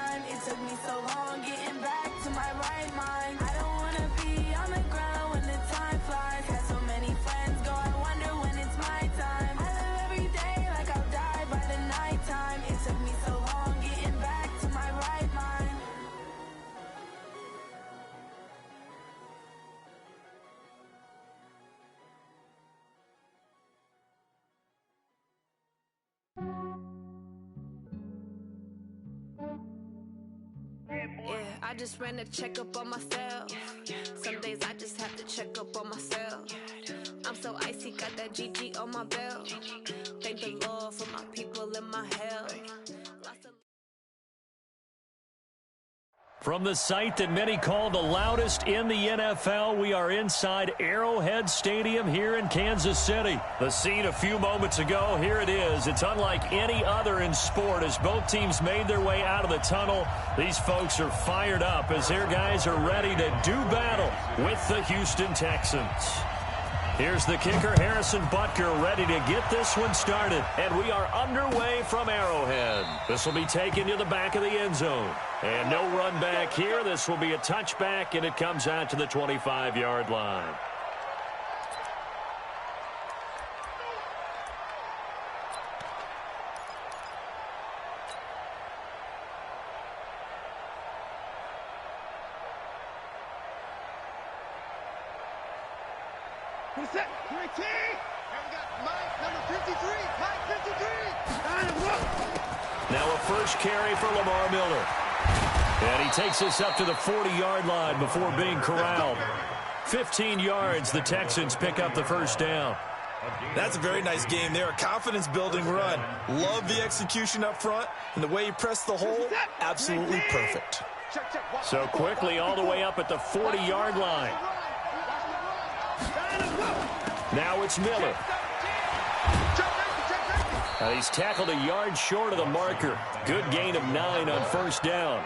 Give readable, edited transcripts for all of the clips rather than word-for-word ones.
time. It took me so long getting back to my right mind. I don't wanna be on the ground when the time flies. Had so many friends go, I wonder when it's my time. I live every day like I'll die by the nighttime. It took me so long getting back to my right mind. Yeah, I just ran a checkup on myself. Some days I just have to check up on myself. I'm so icy, got that GG on my belt. Thank the Lord for my people and my health. From the site that many call the loudest in the NFL, we are inside Arrowhead Stadium here in Kansas City. The scene a few moments ago, here it is. It's unlike any other in sport as both teams made their way out of the tunnel. These folks are fired up as their guys are ready to do battle with the Houston Texans. Here's the kicker, Harrison Butker, ready to get this one started. And we are underway from Arrowhead. This will be taken to the back of the end zone. And no run back here. This will be a touchback, and it comes out to the 25-yard line. Set, 3T. And we got Mike, number 53. Mike, 53. Now a first carry for Lamar Miller. And he takes us up to the 40-yard line before being corralled. 15 yards, the Texans pick up the first down. That's a very nice game there. A confidence-building run. Love the execution up front. And the way he pressed the hole, absolutely perfect. So quickly all the way up at the 40-yard line. Now it's Miller. He's tackled a yard short of the marker. Good gain of 9 on first down.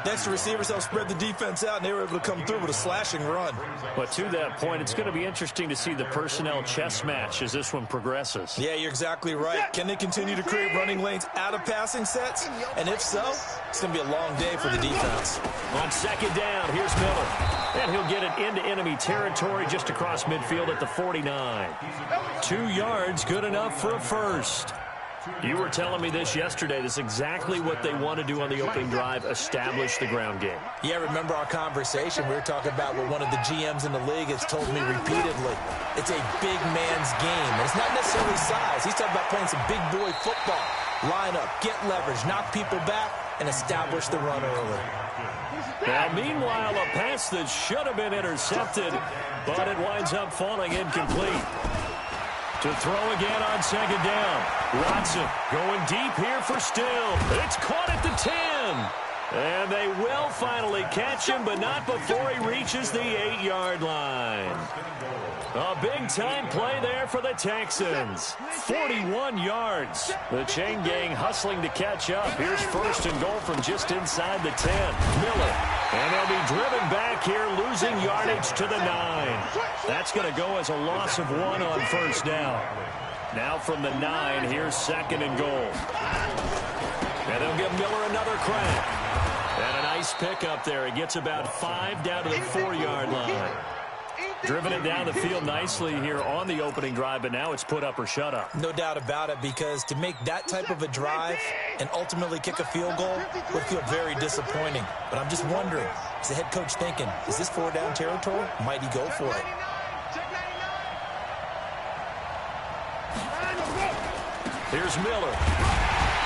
Next, the receivers helped spread the defense out, and they were able to come through with a slashing run. But to that point, it's going to be interesting to see the personnel chess match as this one progresses. Yeah, you're exactly right. Can they continue to create running lanes out of passing sets? And if so, it's going to be a long day for the defense. On second down, here's Miller. And he'll get it into enemy territory just across midfield at the 49. 2 yards, good enough for a first. You were telling me this yesterday. This is exactly what they want to do on the opening drive, establish the ground game. Yeah, remember our conversation? We were talking about what one of the GMs in the league has told me repeatedly. It's a big man's game. And it's not necessarily size. He's talking about playing some big boy football. Line up, get leverage, knock people back, and establish the run early. Now, meanwhile, a pass that should have been intercepted, but it winds up falling incomplete. To throw again on second down. Watson going deep here for Still. It's caught at the 10. And they will finally catch him, but not before he reaches the 8-yard line. A big-time play there for the Texans. 41 yards. The chain gang hustling to catch up. Here's first and goal from just inside the 10. Miller. And they'll be driven back here, losing yardage to the 9. That's going to go as a loss of 1 on first down. Now from the 9, here's second and goal. And they'll give Miller another crack. And a nice pick up there. He gets about 5 down to the 4-yard line. Driven it down the field nicely here on the opening drive, but now it's put up or shut up. No doubt about it, because to make that type of a drive and ultimately kick a field goal would feel very disappointing. But I'm just wondering, is the head coach thinking, is this 4-down territory? Might he go for it? Here's Miller.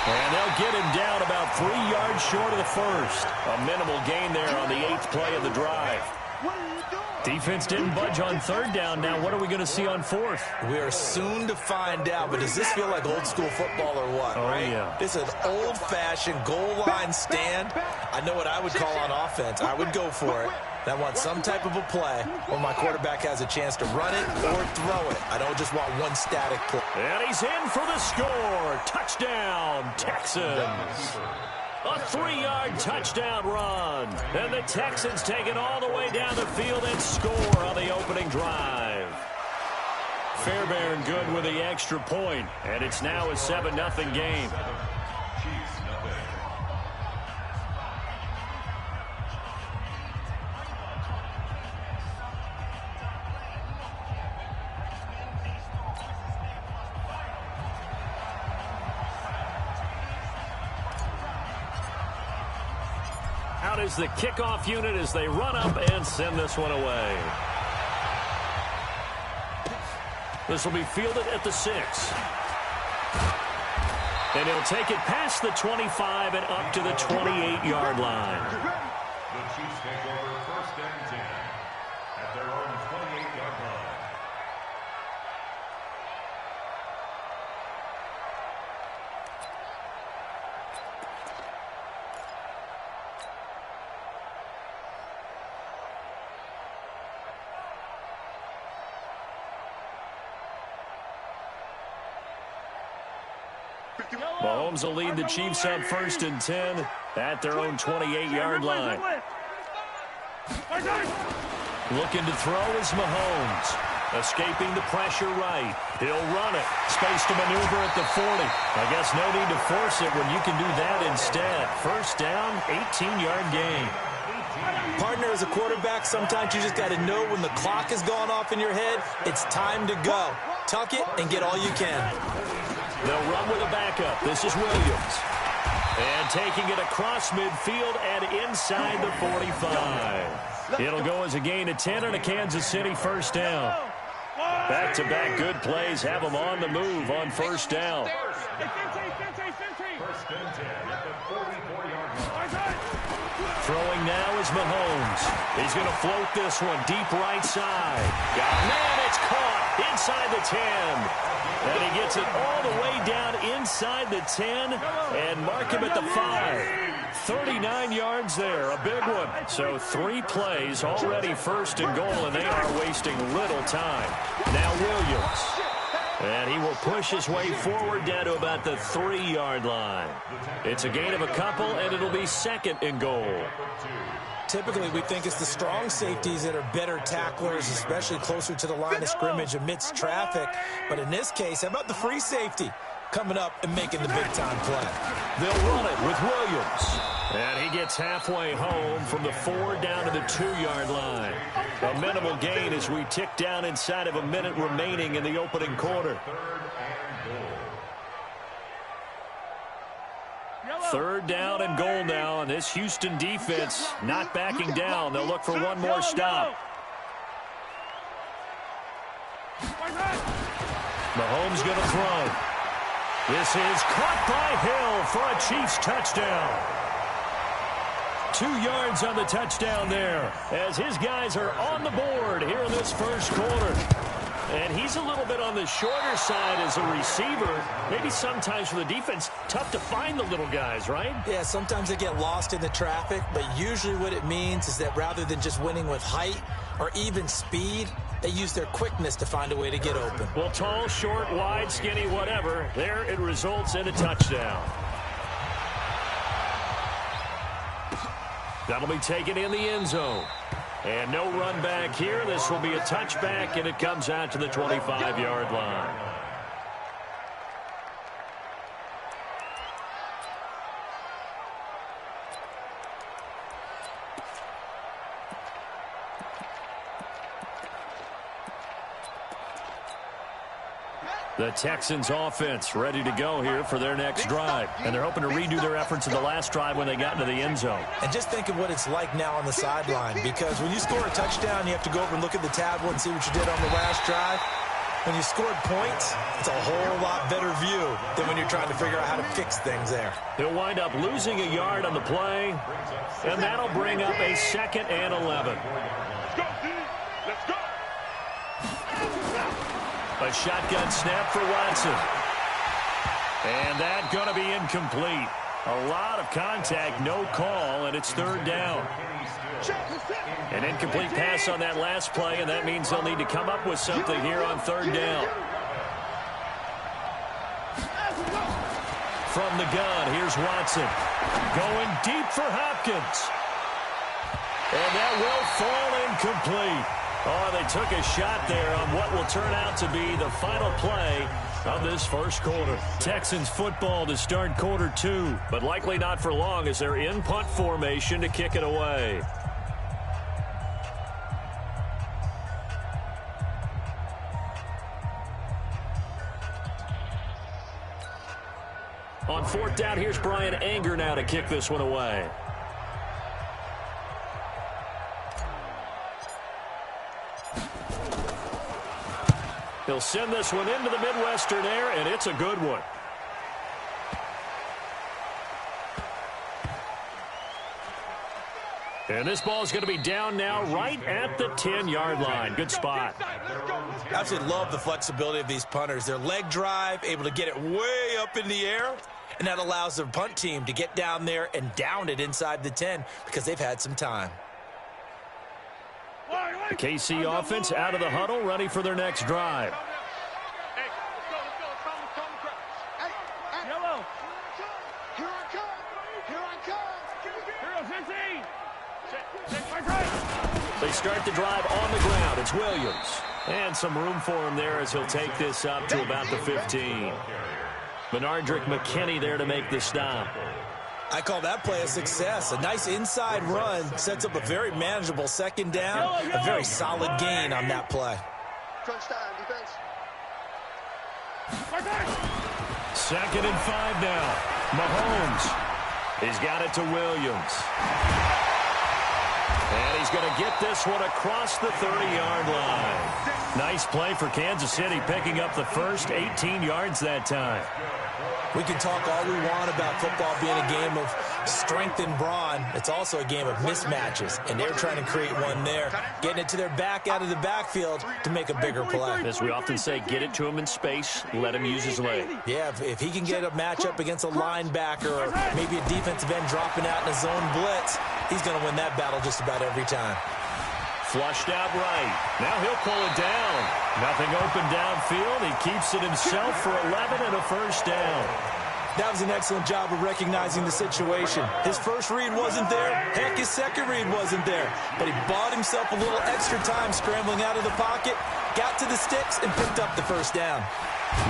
And they'll get him down about 3 yards short of the first. A minimal gain there on the 8th play of the drive. Defense didn't budge on third down. Now what are we going to see on fourth? We are soon to find out, but does this feel like old school football or what? Oh, right? Yeah. This is an old-fashioned goal line stand. I know what I would call on offense. I would go for it. And I want some type of a play where my quarterback has a chance to run it or throw it. I don't just want one static play. And he's in for the score. Touchdown, Texans. A 3-yard touchdown run. And the Texans take it all the way down the field and score on the opening drive. Fairbairn good with the extra point, and it's now a 7-0 game. Out is the kickoff unit as they run up and send this one away. This will be fielded at the 6. And he'll take it past the 25 and up to the 28-yard line. The Chiefs take over 1st and 10 at their own 28-yard line. Mahomes will lead the Chiefs on 1st and 10 at their own 28-yard line. Looking to throw is Mahomes. Escaping the pressure right. He'll run it. Space to maneuver at the 40. I guess no need to force it when you can do that instead. 1st down, 18-yard gain. Partner, as a quarterback, sometimes you just got to know when the clock has gone off in your head, it's time to go. Tuck it and get all you can. They'll run with a backup. This is Williams. And taking it across midfield and inside the 45. It'll go as a gain of 10 and a Kansas City 1st down. Back-to-back good plays have them on the move on 1st down. 1st and 10 at the 44-yard line. Throwing now is Mahomes. He's going to float this one deep right side. Man, it's caught inside the 10. And he gets it all the way down inside the 10 and mark him at the 5. 39 yards there, a big one. So 3 plays already 1st and goal, and they are wasting little time. Now Williams. And he will push his way forward down to about the 3-yard line. It's a gain of a couple, and it'll be 2nd and goal. Typically, we think it's the strong safeties that are better tacklers, especially closer to the line of scrimmage amidst traffic. But in this case, how about the free safety coming up and making the big-time play? They'll run it with Williams. And he gets halfway home from the 4 down to the 2-yard line. A minimal gain as we tick down inside of a minute remaining in the opening quarter. 3rd down and goal now, and this Houston defense not backing down. They'll look for one more stop. Mahomes going to throw. This is caught by Hill for a Chiefs touchdown. 2 yards on the touchdown there as his guys are on the board here in this 1st quarter. And he's a little bit on the shorter side as a receiver. Maybe sometimes for the defense, tough to find the little guys, right? Yeah, sometimes they get lost in the traffic, but usually what it means is that rather than just winning with height or even speed, they use their quickness to find a way to get open. Well, tall, short, wide, skinny, whatever, there it results in a touchdown. That'll be taken in the end zone. And no run back here. This will be a touchback, and it comes out to the 25-yard line. The Texans offense ready to go here for their next drive. And they're hoping to redo their efforts in the last drive when they got into the end zone. And just think of what it's like now on the sideline, because when you score a touchdown, you have to go over and look at the tablet and see what you did on the last drive. When you scored points, it's a whole lot better view than when you're trying to figure out how to fix things there. They'll wind up losing a yard on the play, and that'll bring up a 2nd and 11. Let's go. A shotgun snap for Watson. And that's going to be incomplete. A lot of contact, no call, and it's 3rd down. An incomplete pass on that last play, and that means they'll need to come up with something here on 3rd down. From the gun, here's Watson. Going deep for Hopkins. And that will fall incomplete. Oh, they took a shot there on what will turn out to be the final play of this 1st quarter. Texans football to start quarter 2, but likely not for long as they're in punt formation to kick it away. On 4th down, here's Brian Anger now to kick this one away. He'll send this one into the Midwestern air, and it's a good one. And this ball is going to be down now right at the 10-yard line. Good spot. I absolutely love the flexibility of these punters. Their leg drive, able to get it way up in the air, and that allows the punt team to get down there and down it inside the 10 because they've had some time. The KC offense out of the huddle, ready for their next drive. Yellow. Here I come. Here I come. Hero 15. They start the drive on the ground. It's Williams. And some room for him there as he'll take this up to about the 15. Benardrick McKinney there to make the stop. I call that play a success. A nice inside run sets up a very manageable second down. A very solid gain on that play. Crunch time, defense. 2nd and 5 now. Mahomes. He's got it to Williams. And he's going to get this one across the 30-yard line. Nice play for Kansas City, picking up the first 18 yards that time. We can talk all we want about football being a game of strength and brawn. It's also a game of mismatches, and they're trying to create one there, getting it to their back out of the backfield to make a bigger play. As we often say, get it to him in space, let him use his leg. Yeah, if he can get a matchup against a linebacker or maybe a defensive end dropping out in a zone blitz, he's going to win that battle just about every time. Flushed out right. Now he'll pull it down. Nothing open downfield. He keeps it himself for 11 and a first down. That was an excellent job of recognizing the situation. His first read wasn't there. Heck, his second read wasn't there. But he bought himself a little extra time scrambling out of the pocket, got to the sticks, and picked up the first down.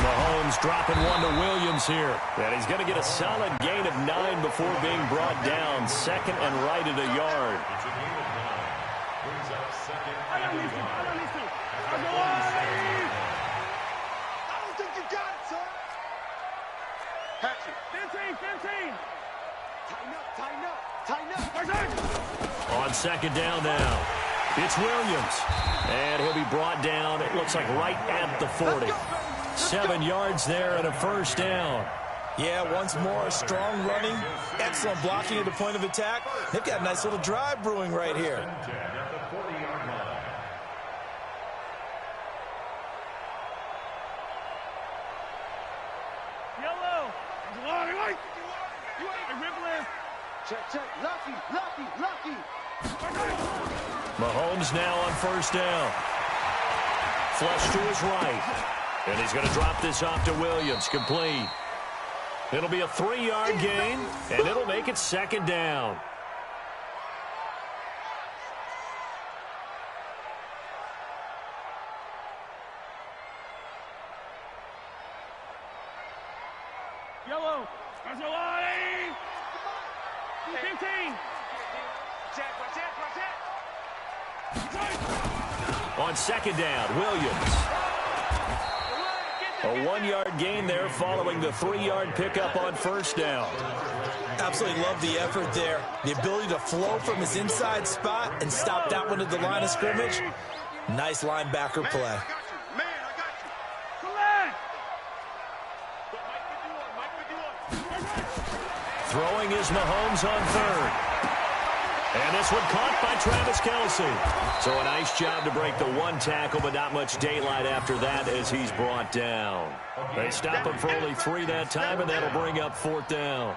Mahomes dropping one to Williams here. And he's going to get a solid gain of 9 before being brought down. 2nd and right at a yard. I don't think you got it, son. Hatchet. 15. Tighten up. On 2nd down now, it's Williams. And he'll be brought down, it looks like right at the 40. 7 yards there and a first down. Yeah, once more, strong running, excellent blocking at the point of attack. They've got a nice little drive brewing right here. Check. Lucky. Mahomes now on first down. Flush to his right. And he's going to drop this off to Williams. Complete. It'll be a 3-yard gain, and it'll make it 2nd down. Yellow. There's a line. 15. On 2nd down, Williams. A 1-yard gain there following the 3-yard pickup on first down. Absolutely love the effort there. The ability to flow from his inside spot and stop that one at the line of scrimmage. Nice linebacker play. Throwing is Mahomes on 3rd. And this one caught by Travis Kelce. So a nice job to break the 1 tackle, but not much daylight after that as he's brought down. They stop him for only 3 that time, and that'll bring up 4th down.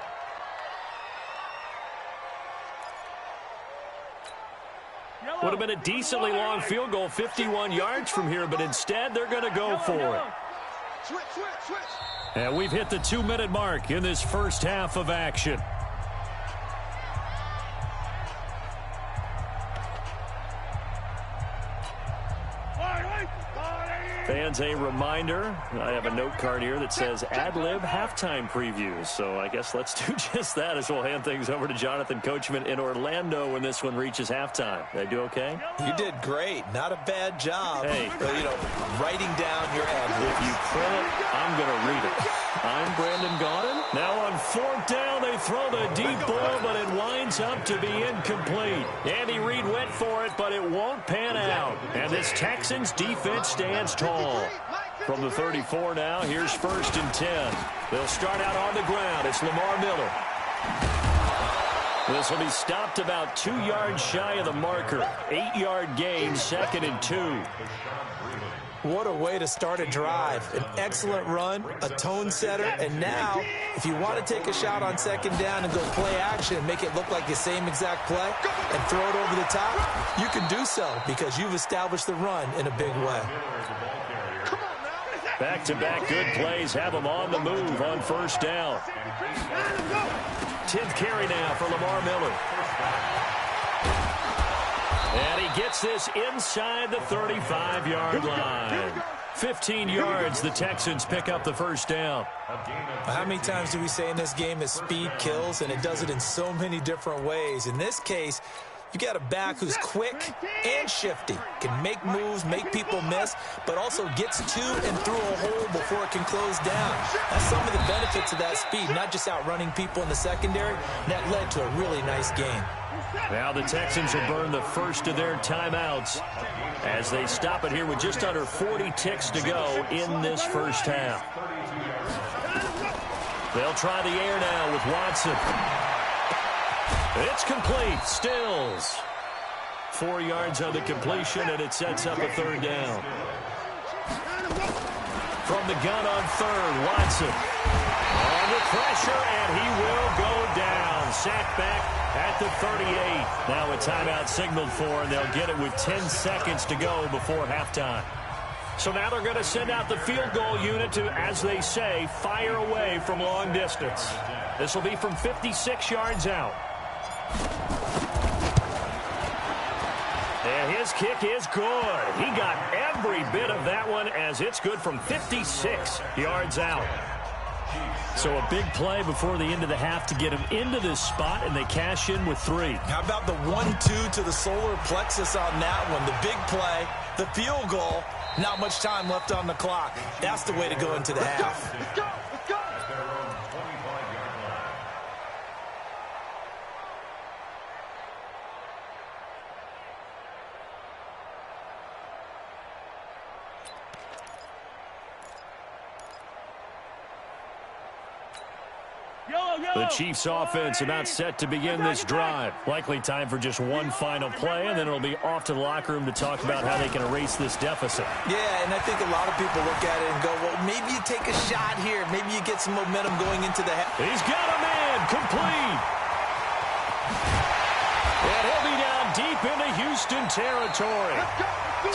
Would have been a decently long field goal, 51 yards from here, but instead they're going to go for it. Switch. And we've hit the 2-minute mark in this first half of action. Fans, a reminder, I have a note card here that says ad-lib halftime previews. So I guess let's do just that as we'll hand things over to Jonathan Coachman in Orlando when this one reaches halftime. Did I do okay? You did great. Not a bad job. Hey. Writing down your ad-lib. If you print it, I'm going to read it. I'm Brandon Gaudin. Now on 4th down, they throw the deep ball, but it winds up to be incomplete. Andy Reid went for it, but it won't pan out. And this Texans defense stands tall. From the 34 now, here's 1st and 10. They'll start out on the ground. It's Lamar Miller. This will be stopped about 2 yards shy of the marker. 8-yard gain, 2nd and 2. What a way to start a drive. An excellent run, a tone setter, and now, if you want to take a shot on 2nd down and go play action and make it look like the same exact play and throw it over the top, you can do so because you've established the run in a big way. Back-to-back good plays have them on the move on 1st down. 10th carry now for Lamar Miller. And he gets this inside the 35-yard line. 15 yards, the Texans pick up the 1st down. How many times do we say in this game that speed kills, and it does it in so many different ways? In this case, you got a back who's quick and shifty, can make moves, make people miss, but also gets to and through a hole before it can close down. That's some of the benefits of that speed, not just outrunning people in the secondary. That led to a really nice game. Now the Texans will burn the first of their timeouts as they stop it here with just under 40 ticks to go in this 1st half. They'll try the air now with Watson. It's complete. Stills. 4 yards on the completion, and it sets up a 3rd down. From the gun on 3rd, Watson. Under pressure, and he will go down. Sacked back at the 38. Now a timeout signaled for, and they'll get it with 10 seconds to go before halftime. So now they're going to send out the field goal unit to, as they say, fire away from long distance. This will be from 56 yards out. And his kick is good. He got every bit of that one as it's good from 56 yards out. So a big play before the end of the half to get him into this spot, and they cash in with 3. How about the 1-2 to the solar plexus on that one? The big play, the field goal, not much time left on the clock. That's the way to go into the half. Let's go. The Chiefs offense about set to begin this drive. Likely time for just one final play, and then it'll be off to the locker room to talk about how they can erase this deficit. Yeah, and I think a lot of people look at it and go, well, maybe you take a shot here. Maybe you get some momentum going into the half. He's got a man complete. And he'll be down deep into Houston territory.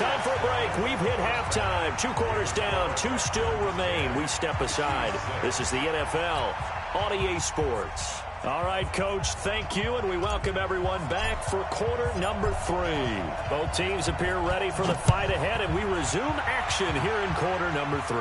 Time for a break. We've hit halftime. 2 quarters down, 2 still remain. We step aside. This is the NFL on EA Sports. All right, Coach, thank you, and we welcome everyone back for quarter number 3. Both teams appear ready for the fight ahead, and we resume action here in quarter number 3.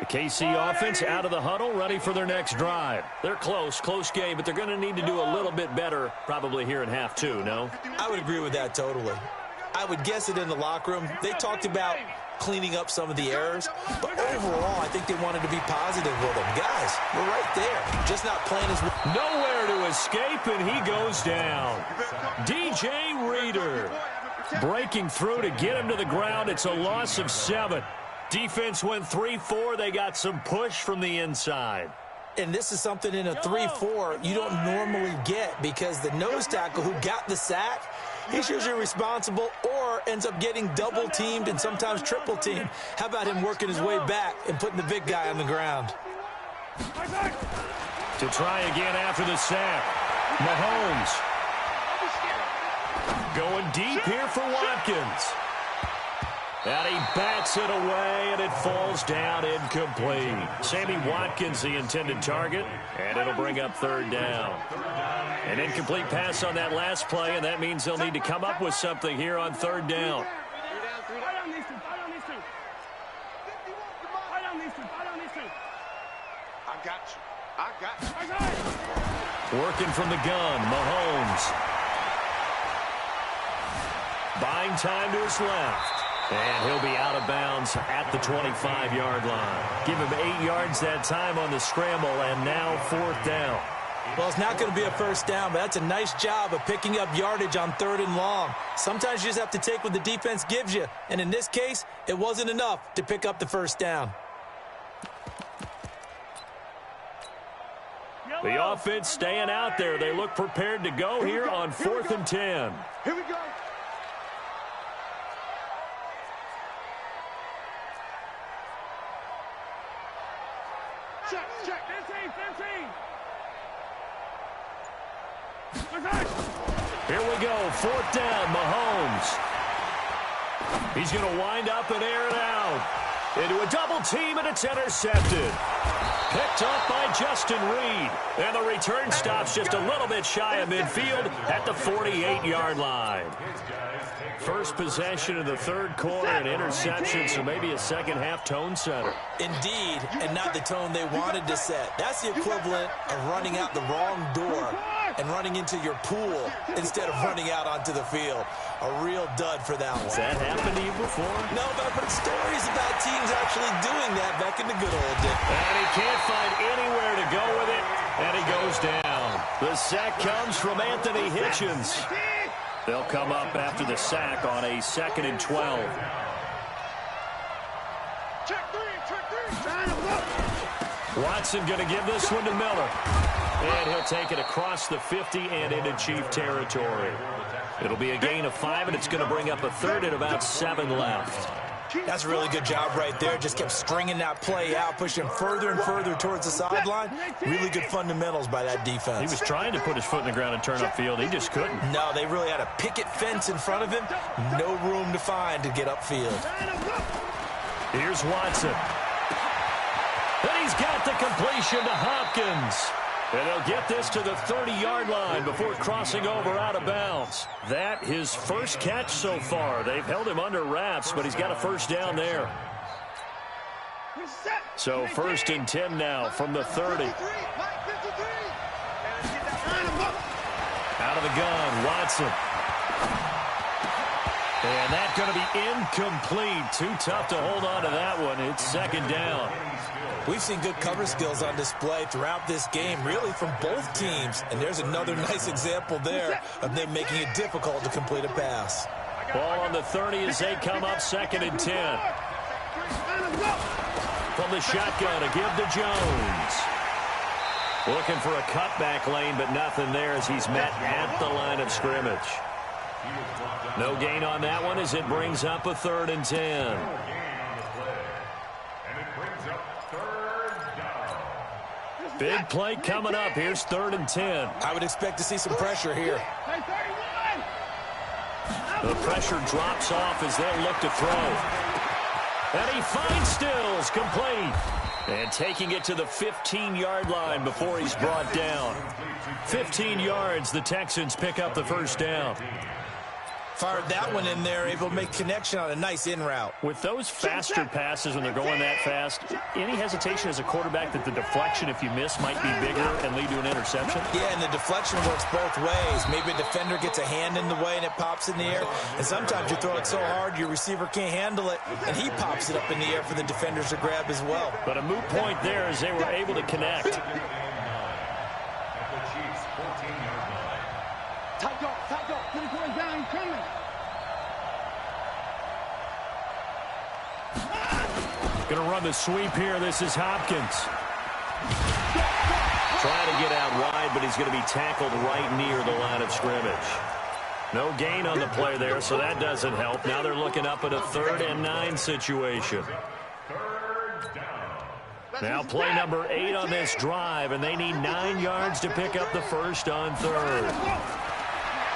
The KC offense out of the huddle, ready for their next drive. They're close game, but they're going to need to do a little bit better probably here in half 2, no? I would agree with that totally. I would guess it in the locker room. They talked about cleaning up some of the errors, but overall, I think they wanted to be positive with them. Guys, we're right there, just not playing as well. Nowhere to escape, and he goes down. DJ Reader breaking through to get him to the ground. It's a loss of 7. Defense went 3-4. They got some push from the inside. And this is something in a 3-4 you don't normally get because the nose tackle who got the sack, he's usually responsible or ends up getting double-teamed and sometimes triple-teamed. How about him working his way back and putting the big guy on the ground? To try again after the sack. Mahomes going deep here for Watkins. And he bats it away, and it falls down incomplete. Sammy Watkins, the intended target, and it'll bring up 3rd down. An incomplete pass on that last play, and that means they'll need to come up with something here on 3rd down. I got you. Working from the gun, Mahomes. Buying time to his left. And he'll be out of bounds at the 25-yard line. Give him 8 yards that time on the scramble, and now 4th down. Well, it's not going to be a first down, but that's a nice job of picking up yardage on 3rd and long. Sometimes you just have to take what the defense gives you, and in this case, it wasn't enough to pick up the first down. The offense staying out there. They look prepared to go here on 4th and 10. Here we go. Check, check. 15. Here we go, 4th down, Mahomes. He's going to wind up and air it out. Into a double team, and it's intercepted. Picked off by Justin Reed. And the return stops just a little bit shy of midfield at the 48-yard line. First possession of the 3rd quarter, an interception, so maybe a second-half tone setter. Indeed, and not the tone they wanted to set. That's the equivalent of running out the wrong door and running into your pool instead of running out onto the field. A real dud for that one. Has that happened to you before? No, but I've heard stories about teams actually doing that back in the good old days. And he can't find anywhere to go with it, and he goes down. The sack comes from Anthony Hitchens. They'll come up after the sack on a 2nd and 12. Check 3, check 3. Watson going to give this one to Miller. And he'll take it across the 50 and into Chief territory. It'll be a gain of 5, and it's going to bring up a 3rd and about 7 left. That's a really good job right there. Just kept stringing that play out, pushing further and further towards the sideline. Really good fundamentals by that defense. He was trying to put his foot in the ground and turn upfield. He just couldn't. No, they really had a picket fence in front of him. No room to find to get upfield. Here's Watson. And he's got the completion to Hopkins. And they'll get this to the 30-yard line before crossing over out of bounds. That his first catch so far. They've held him under wraps, but he's got a first down there. So 1st and 10 now from the 30. Out of the gun, Watson. And that's going to be incomplete. Too tough to hold on to that one. It's 2nd down. We've seen good cover skills on display throughout this game, really from both teams. And there's another nice example there of them making it difficult to complete a pass. Ball on the 30 as they come up 2nd and 10. From the shotgun, a give to Jones. Looking for a cutback lane, but nothing there as he's met at the line of scrimmage. No gain on that one as it brings up a 3rd and 10. Big play coming up. Here's 3rd and 10. I would expect to see some pressure here. The pressure drops off as they'll look to throw. And he finds Stills, complete. And taking it to the 15-yard line before he's brought down. 15 yards, the Texans pick up the first down. Fired that one in there, able to make connection on a nice in route. With those faster passes when they're going that fast, any hesitation as a quarterback that the deflection, if you miss, might be bigger and lead to an interception? Yeah, and the deflection works both ways. Maybe a defender gets a hand in the way and it pops in the air. And sometimes you throw it so hard your receiver can't handle it, and he pops it up in the air for the defenders to grab as well. But a moot point there as they were able to connect. Tight dog, put it going down, he's coming. Going to run the sweep here. This is Hopkins. Trying to get out wide, but he's going to be tackled right near the line of scrimmage. No gain on the play there, so that doesn't help. Now they're looking up at a 3rd and 9 situation. Now play number 8 on this drive, and they need 9 yards to pick up the first on 3rd.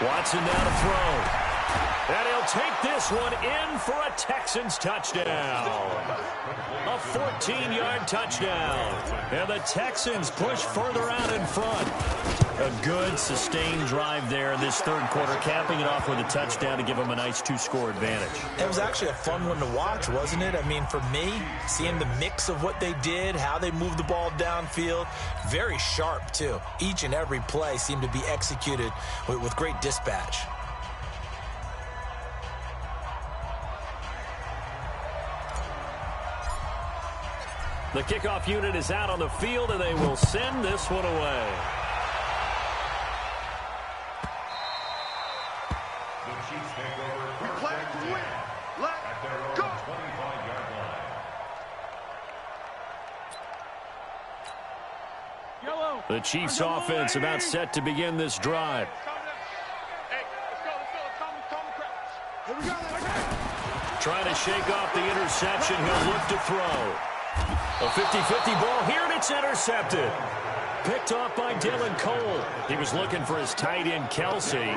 Watson now to throw. And he'll take this one in for a Texans touchdown. A 14-yard touchdown. And the Texans push further out in front. A good, sustained drive there in this third quarter, capping it off with a touchdown to give them a nice two-score advantage. It was actually a fun one to watch, wasn't it? I mean, for me, seeing the mix of what they did, how they moved the ball downfield, very sharp, too. Each and every play seemed to be executed with great dispatch. The kickoff unit is out on the field, and they will send this one away. The Chiefs take over first and 10 at their own 25-yard line. The Chiefs offense about set to begin this drive. Trying to shake off the interception. He'll look to throw. A 50-50 ball here, and it's intercepted. Picked off by Dylan Cole. He was looking for his tight end, Kelsey.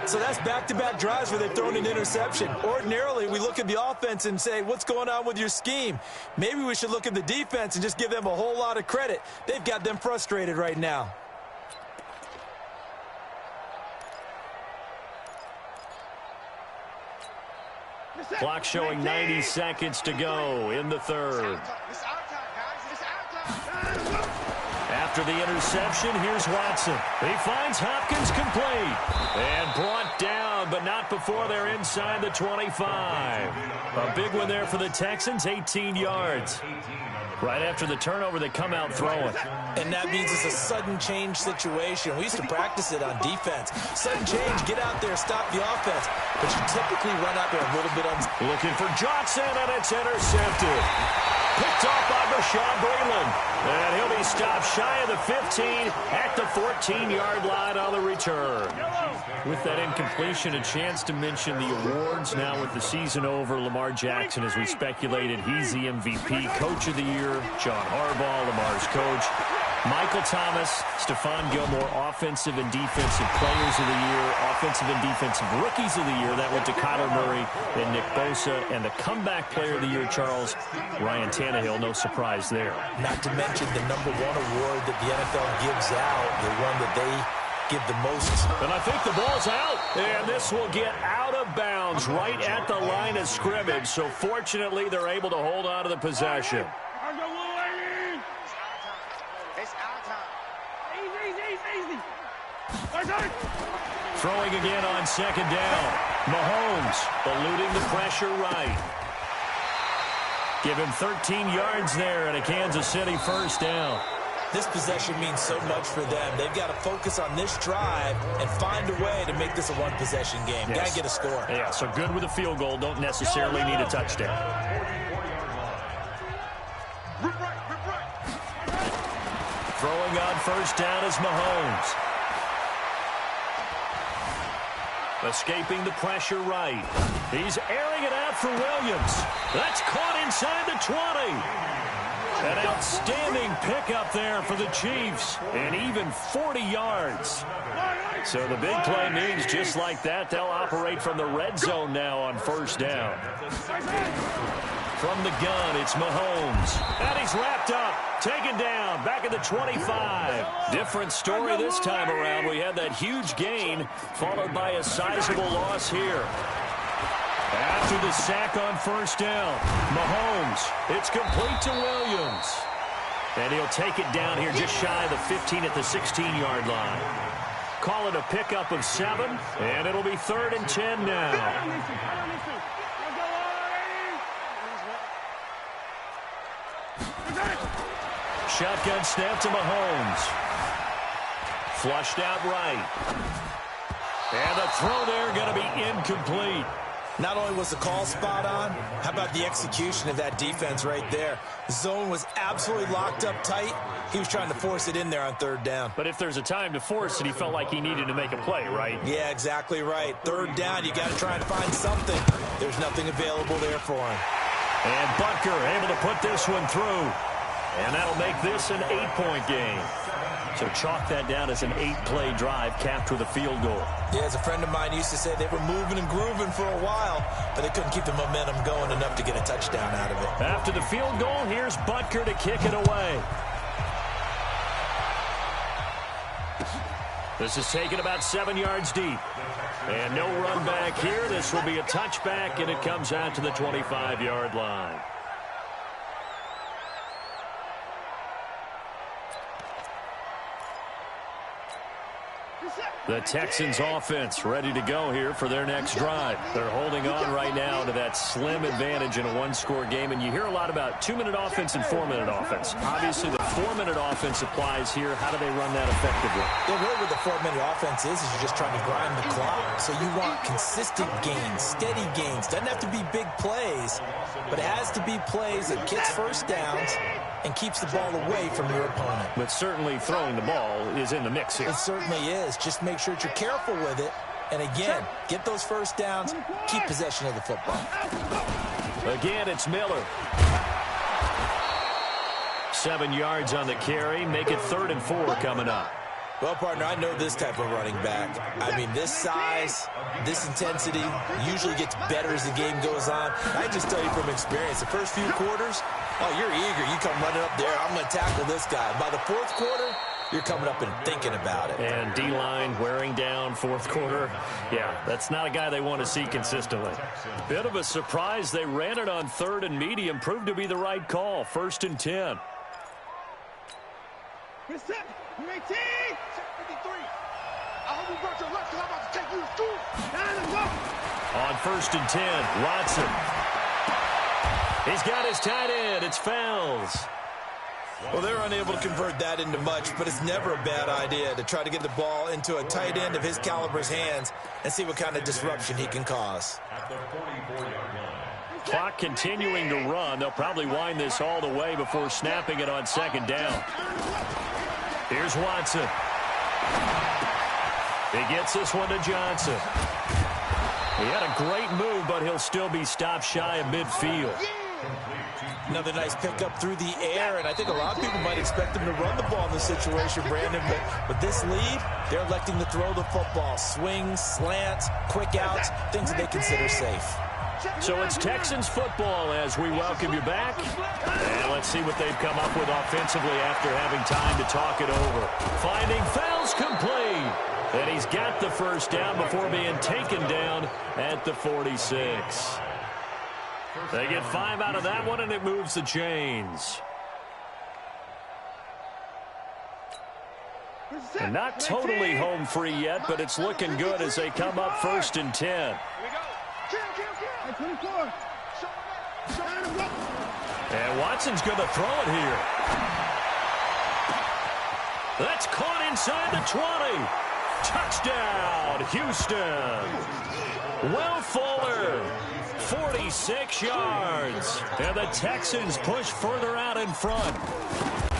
So that's back-to-back drives where they've thrown an interception. Ordinarily, we look at the offense and say, what's going on with your scheme? Maybe we should look at the defense and just give them a whole lot of credit. They've got them frustrated right now. Clock showing 90 seconds to go in the third. After the interception, here's Watson. He finds Hopkins complete. And brought down, but not before they're inside the 25. A big one there for the Texans, 18 yards. Right after the turnover, they come out throwing. And that means it's a sudden change situation. We used to practice it on defense. Sudden change, get out there, stop the offense. But you typically run out there a little bit looking for Johnson, and it's intercepted. Picked off by Bashaud Breeland. And he'll be stopped shy of the 15 at the 14-yard line on the return. With that incompletion, a chance to mention the awards. Now with the season over, Lamar Jackson, as we speculated, he's the MVP, Coach of the Year. John Harbaugh, Lamar's coach. Michael Thomas, Stephon Gilmore, Offensive and Defensive Players of the Year, Offensive and Defensive Rookies of the Year. That went to Kyler Murray and Nick Bosa. And the Comeback Player of the Year, Charles, Ryan Tannehill. No surprise there. Not to mention the #1 award that the NFL gives out, the one that they give the most. And I think the ball's out. And this will get out of bounds right at the line of scrimmage. So fortunately, they're able to hold on to the possession. Throwing again on second down. Mahomes eluding the pressure right. Give him 13 yards there and a Kansas City first down. This possession means so much for them. They've got to focus on this drive and find a way to make this a one-possession game. Yes. Got to get a score. Yeah, so good with a field goal. Don't necessarily need a touchdown. Throwing on first down is Mahomes. Escaping the pressure right. He's airing it out for Williams. That's caught inside the 20. An outstanding pickup there for the Chiefs. And even 40 yards. So the big play means just like that, they'll operate from the red zone now on first down. From the gun, it's Mahomes. And he's wrapped up. Taken down. Back at the 25. Different story this time around. We had that huge gain, followed by a sizable loss here. After the sack on first down, Mahomes. It's complete to Williams. And he'll take it down here just shy of the 15 at the 16-yard line. Call it a pickup of 7, and it'll be 3rd and 10 now. Shotgun snap to Mahomes. Flushed out right. And the throw there going to be incomplete. Not only was the call spot on, how about the execution of that defense right there? The zone was absolutely locked up tight. He was trying to force it in there on 3rd down. But if there's a time to force it, he felt like he needed to make a play, right? Yeah, exactly right. 3rd down, you got to try and find something. There's nothing available there for him. And Butker able to put this one through. And that'll make this an 8-point game. So chalk that down as an 8-play drive capped with a field goal. Yeah, as a friend of mine used to say, they were moving and grooving for a while, but they couldn't keep the momentum going enough to get a touchdown out of it. After the field goal, here's Butker to kick it away. This is taken about 7 yards deep. And no run back here. This will be a touchback, and it comes out to the 25-yard line. The Texans offense ready to go here for their next drive. They're holding on right now to that slim advantage in a one-score game. And you hear a lot about 2-minute offense and 4-minute offense. Obviously, the 4-minute offense applies here. How do they run that effectively? Yeah, really what the 4-minute offense is you're just trying to grind the clock. So you want consistent gains, steady gains. Doesn't have to be big plays, but it has to be plays that gets first downs and keeps the ball away from your opponent. But certainly throwing the ball is in the mix here. It certainly is. Just make sure that you're careful with it. And again, get those first downs, keep possession of the football. Again, it's Miller. 7 yards on the carry. Make it 3rd and 4 coming up. Well, partner, I know this type of running back. I mean, this size, this intensity usually gets better as the game goes on. I just tell you from experience, the first few quarters, oh, you're eager. You come running up there. I'm going to tackle this guy. By the 4th quarter, you're coming up and thinking about it. And D-line wearing down 4th quarter. Yeah, that's not a guy they want to see consistently. Bit of a surprise. They ran it on 3rd and medium. Proved to be the right call. 1st and 10. Get set. You 18. Set 53. I hope you brought your lunch because I'm about to take you to school. Down and go. On 1st and 10, Watson. He's got his tight end. It's Fells. Well, they're unable to convert that into much, but it's never a bad idea to try to get the ball into a tight end of his caliber's hands and see what kind of disruption he can cause. At the 44-yard line. Clock continuing to run. They'll probably wind this all the way before snapping it on 2nd down. Here's Watson. He gets this one to Johnson. He had a great move, but he'll still be stopped shy of midfield. Another nice pickup through the air, and I think a lot of people might expect him to run the ball in this situation, Brandon, but with this lead, they're electing to throw the football. Swings, slants, quick outs, things that they consider safe. So it's Texans football as we welcome you back. And let's see what they've come up with offensively after having time to talk it over. Finding Fells complete. And he's got the first down before being taken down at the 46. They get 5 out of that one, and it moves the chains. And not totally home free yet, but it's looking good as they come up 1st and 10. And Watson's going to throw it here. That's caught inside the 20. Touchdown, Houston. Will Fuller, 46 yards. And the Texans push further out in front.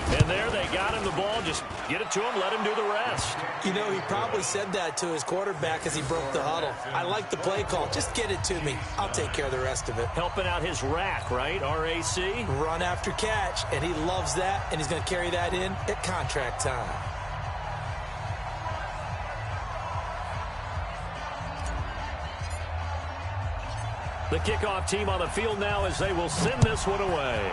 And there they got him the ball. Just get it to him, let him do the rest. You know, he probably said that to his quarterback as he broke the huddle. I like the play call. Just get it to me. I'll take care of the rest of it. Helping out his rack, right? RAC? Run after catch, and he loves that, and he's going to carry that in at contract time. The kickoff team on the field now as they will send this one away.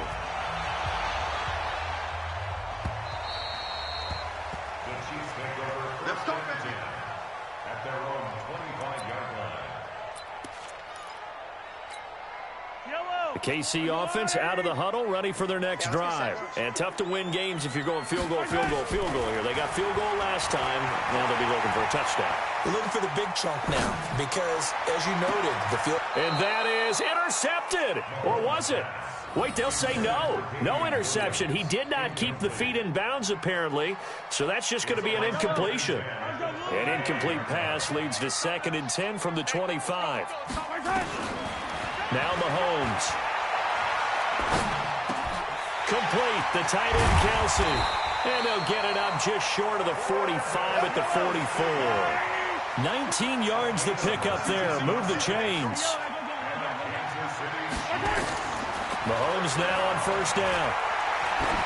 At their own 25-yard line. The KC offense out of the huddle, ready for their next drive. And tough to win games if you're going field goal, field goal, field goal here. They got field goal last time. Now they'll be looking for a touchdown. They're looking for the big chunk now because, as you noted, the field... And that is intercepted. Or was it? Wait, they'll say no. No interception. He did not keep the feet in bounds, apparently. So that's just going to be an incompletion. An incomplete pass leads to 2nd and 10 from the 25. Now Mahomes. Complete. The tight end, Kelsey. And they'll get it up just short of the 45 at the 44. 19 yards to pick up there. Move the chains. Mahomes now on 1st down.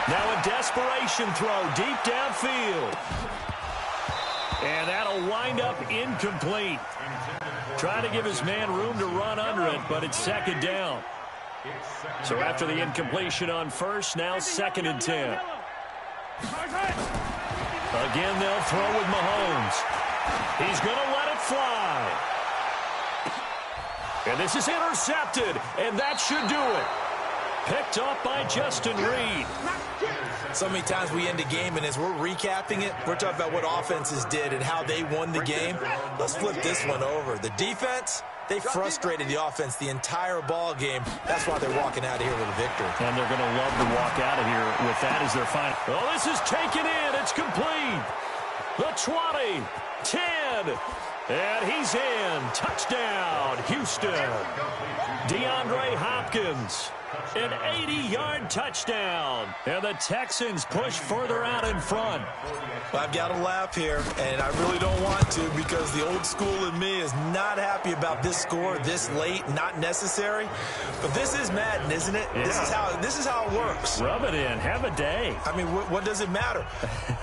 Now a desperation throw deep downfield. And that'll wind up incomplete. Trying to give his man room to run under it, but it's second down. So after the incompletion on first, now 2nd and 10. Again, they'll throw with Mahomes. He's going to let it fly. And this is intercepted, and that should do it. Picked up by Justin Reed. So many times we end a game, and as we're recapping it, we're talking about what offenses did and how they won the game. Let's flip this one over. The defense, they frustrated the offense the entire ball game. That's why they're walking out of here with a victory. And they're going to love to walk out of here with that as their final. Oh, this is taken in. It's complete. The 20, 10, and he's in. Touchdown, Houston. DeAndre Hopkins. An 80-yard touchdown. And the Texans push further out in front. I've got to laugh here, and I really don't want to because the old school in me is not happy about this score this late, not necessary. But this is Madden, isn't it? Yeah. This is how it works. Rub it in. Have a day. I mean, what does it matter?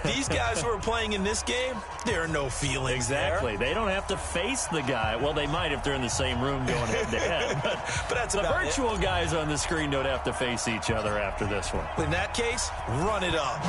These guys who are playing in this game, there are no feelings exactly. there. They don't have to face the guy. Well, they might if they're in the same room going head-to-head. But that's the about virtual guys on the screen don't have to face each other after this one. In that case, run it up.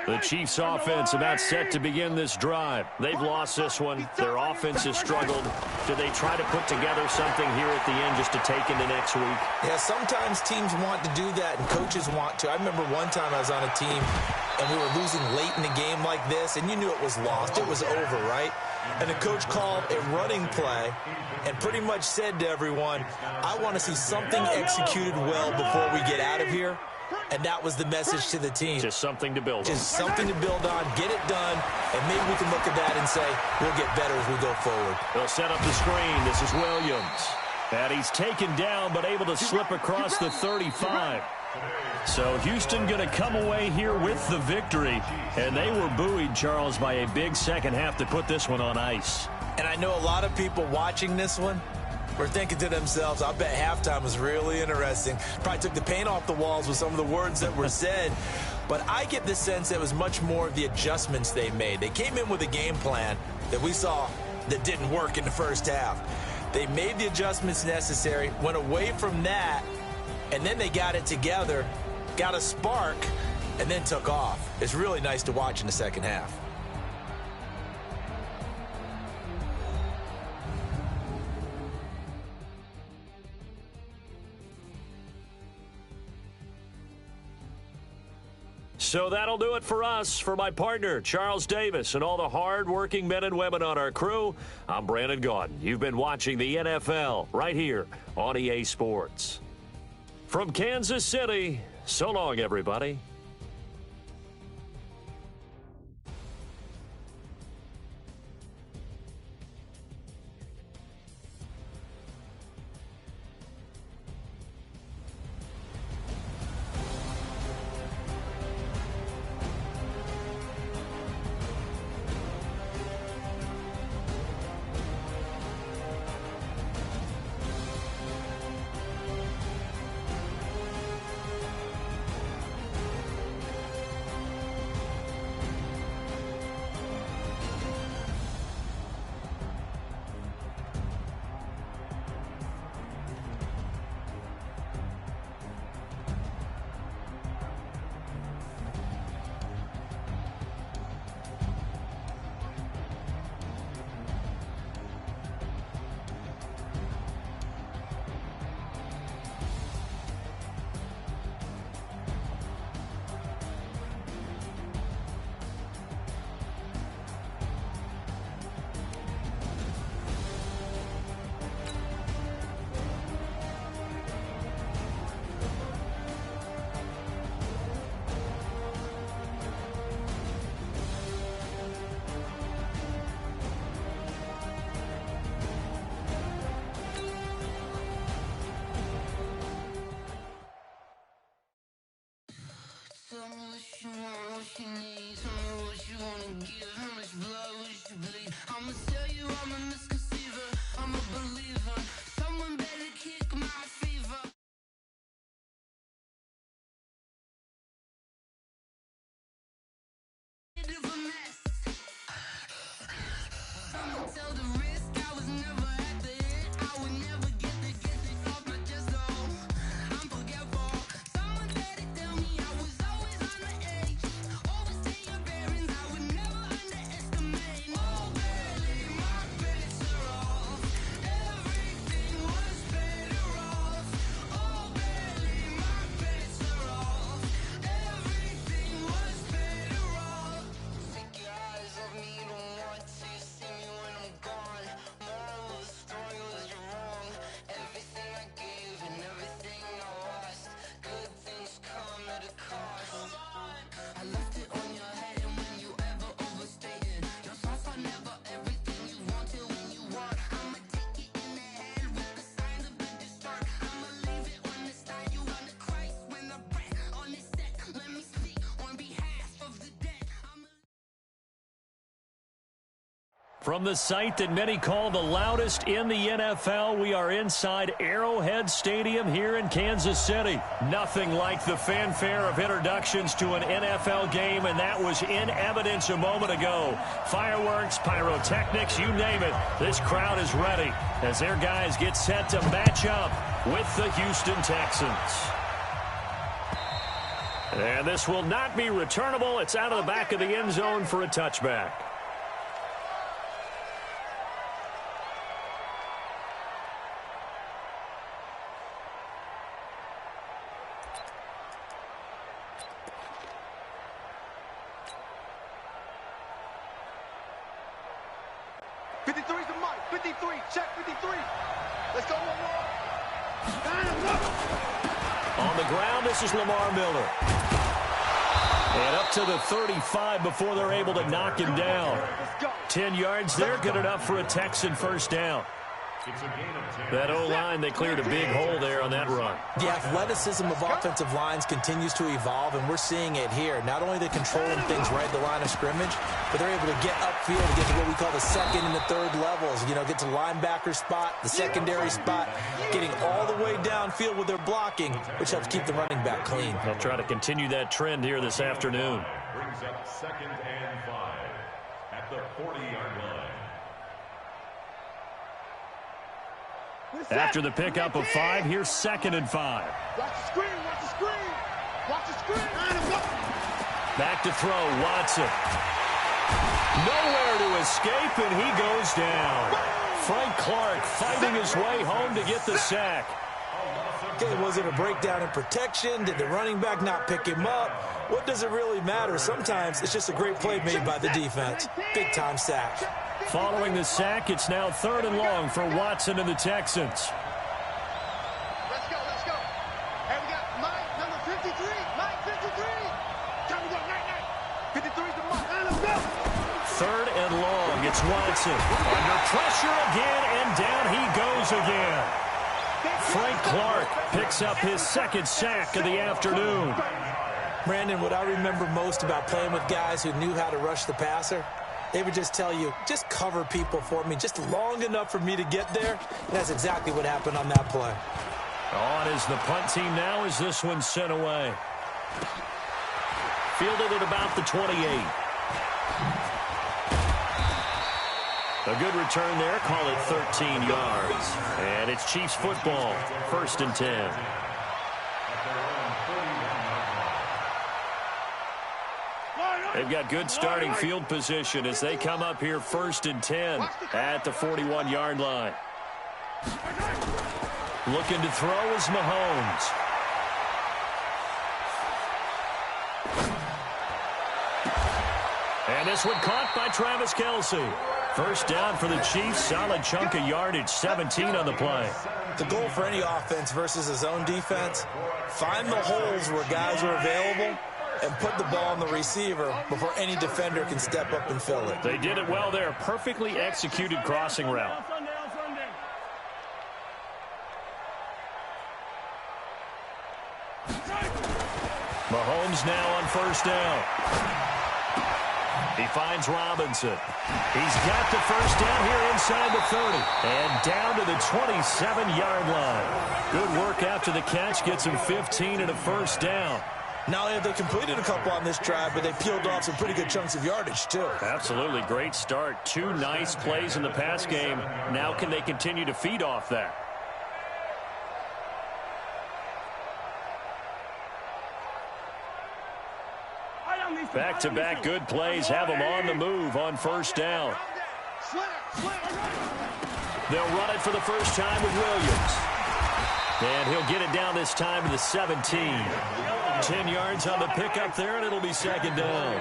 The Chiefs offense about set to begin this drive. They've lost this one. Their offense has struggled. Do they try to put together something here at the end just to take into next week? Yeah, sometimes teams want to do that and coaches want to. I remember one time I was on a team and we were losing late in the game like this and you knew it was lost. It was over, right? And the coach called a running play and pretty much said to everyone, I want to see something executed well before we get out of here. And that was the message to the team. Just something to build on. Just something to build on, get it done, and maybe we can look at that and say, we'll get better as we go forward. They'll set up the screen. This is Williams. And he's taken down, but able to slip across the 35. So Houston going to come away here with the victory. And they were buoyed, Charles, by a big second half to put this one on ice. And I know a lot of people watching this one were thinking to themselves, I bet halftime was really interesting. Probably took the paint off the walls with some of the words that were said. But I get the sense that it was much more of the adjustments they made. They came in with a game plan that we saw that didn't work in the first half. They made the adjustments necessary, went away from that, and then they got it together, got a spark, and then took off. It's really nice to watch in the second half. So that'll do it for us. For my partner, Charles Davis, and all the hard-working men and women on our crew, I'm Brandon Gaudin. You've been watching the NFL right here on EA Sports. From Kansas City, so long, everybody. Tell me what you want, what you need. Tell me what you wanna give. How much blood would you bleed? I'ma tell you I'm a misconceiver. I'm a believer. Someone better kick my fever. Bit of a mess. Someone tell the risk I was never at the end. I would never get this off my chest though. I'm forgetful. Someone better tell me I was always on the edge. Overstay your bearings, I would never underestimate. Oh, barely, my bets are off. Everything was better off. Oh, barely, my bets are off. Everything was better off. Take your eyes off me, don't want to see me when I'm gone. Moral of the story was you're wrong. Everything I gave and everything I lost. Good things come at a cost. I left it on your head, and when you ever overstay it, your thoughts are never everything you wanted when you want. I'ma take it in the head with the signs of a good start. I'ma leave it on the side. You on the Christ when the breath on this set. Let me speak on behalf of the dead. From the site that many call the loudest in the NFL, we are inside Arrowhead Stadium here in Kansas City. Nothing like the fanfare of introductions to an NFL game, and that was in evidence a moment ago. Fireworks, pyrotechnics, you name it. This crowd is ready as their guys get set to match up with the Houston Texans. And this will not be returnable. It's out of the back of the end zone for a touchback. On the ground, this is Lamar Miller. And up to the 35 before they're able to knock him down. 10 yards there, good enough for a Texan first down. That O-line, they cleared a big hole there on that run. The athleticism of offensive lines continues to evolve, and we're seeing it here. Not only are they controlling things right at the line of scrimmage, but they're able to get upfield to get to what we call the second and the third levels. You know, get to the linebacker spot, the secondary spot, getting all the way downfield with their blocking, which helps keep the running back clean. They'll try to continue that trend here this afternoon. Brings up 2nd and 5 at the 40-yard line. After the pickup of 5, here's 2nd and 5. Watch the screen, watch the screen. Watch the screen. Back to throw, Watson. Nowhere to escape, and he goes down. Frank Clark fighting his way home to get the sack. Okay, was it a breakdown in protection? Did the running back not pick him up? What does it really matter? Sometimes it's just a great play made by the defense. Big-time sack. Following the sack, it's now 3rd and long for Watson and the Texans. Let's go, let's go. Hey, we got Mike, number 53. Mike, 53. Time to go, night. 53's the mark. And let's go. 3rd and long, it's Watson. Under pressure again, and down he goes again. Frank Clark picks up his 2nd sack of the afternoon. Brandon, what I remember most about playing with guys who knew how to rush the passer, they would just tell you, just cover people for me, just long enough for me to get there. And that's exactly what happened on that play. On is the punt team now as this one's sent away. Fielded at about the 28. A good return there, call it 13 yards. And it's Chiefs football, 1st and 10. They've got good starting field position as they come up here 1st and 10 at the 41-yard line. Looking to throw is Mahomes. And this one caught by Travis Kelce. First down for the Chiefs. Solid chunk of yardage, 17 on the play. The goal for any offense versus his own defense, find the holes where guys are available and put the ball on the receiver before any defender can step up and fill it. They did it well there. Perfectly executed crossing route. Mahomes now on first down. He finds Robinson. He's got the first down here inside the 30. And down to the 27-yard line. Good work after the catch. Gets him 15 and a first down. Not only have they completed a couple on this drive, but they peeled off some pretty good chunks of yardage, too. Absolutely. Great start. 2 nice plays in the pass game. Now can they continue to feed off that? Back-to-back good plays have them on the move on first down. They'll run it for the first time with Williams. And he'll get it down this time to the 17. 10 yards on the pickup there, and it'll be second down.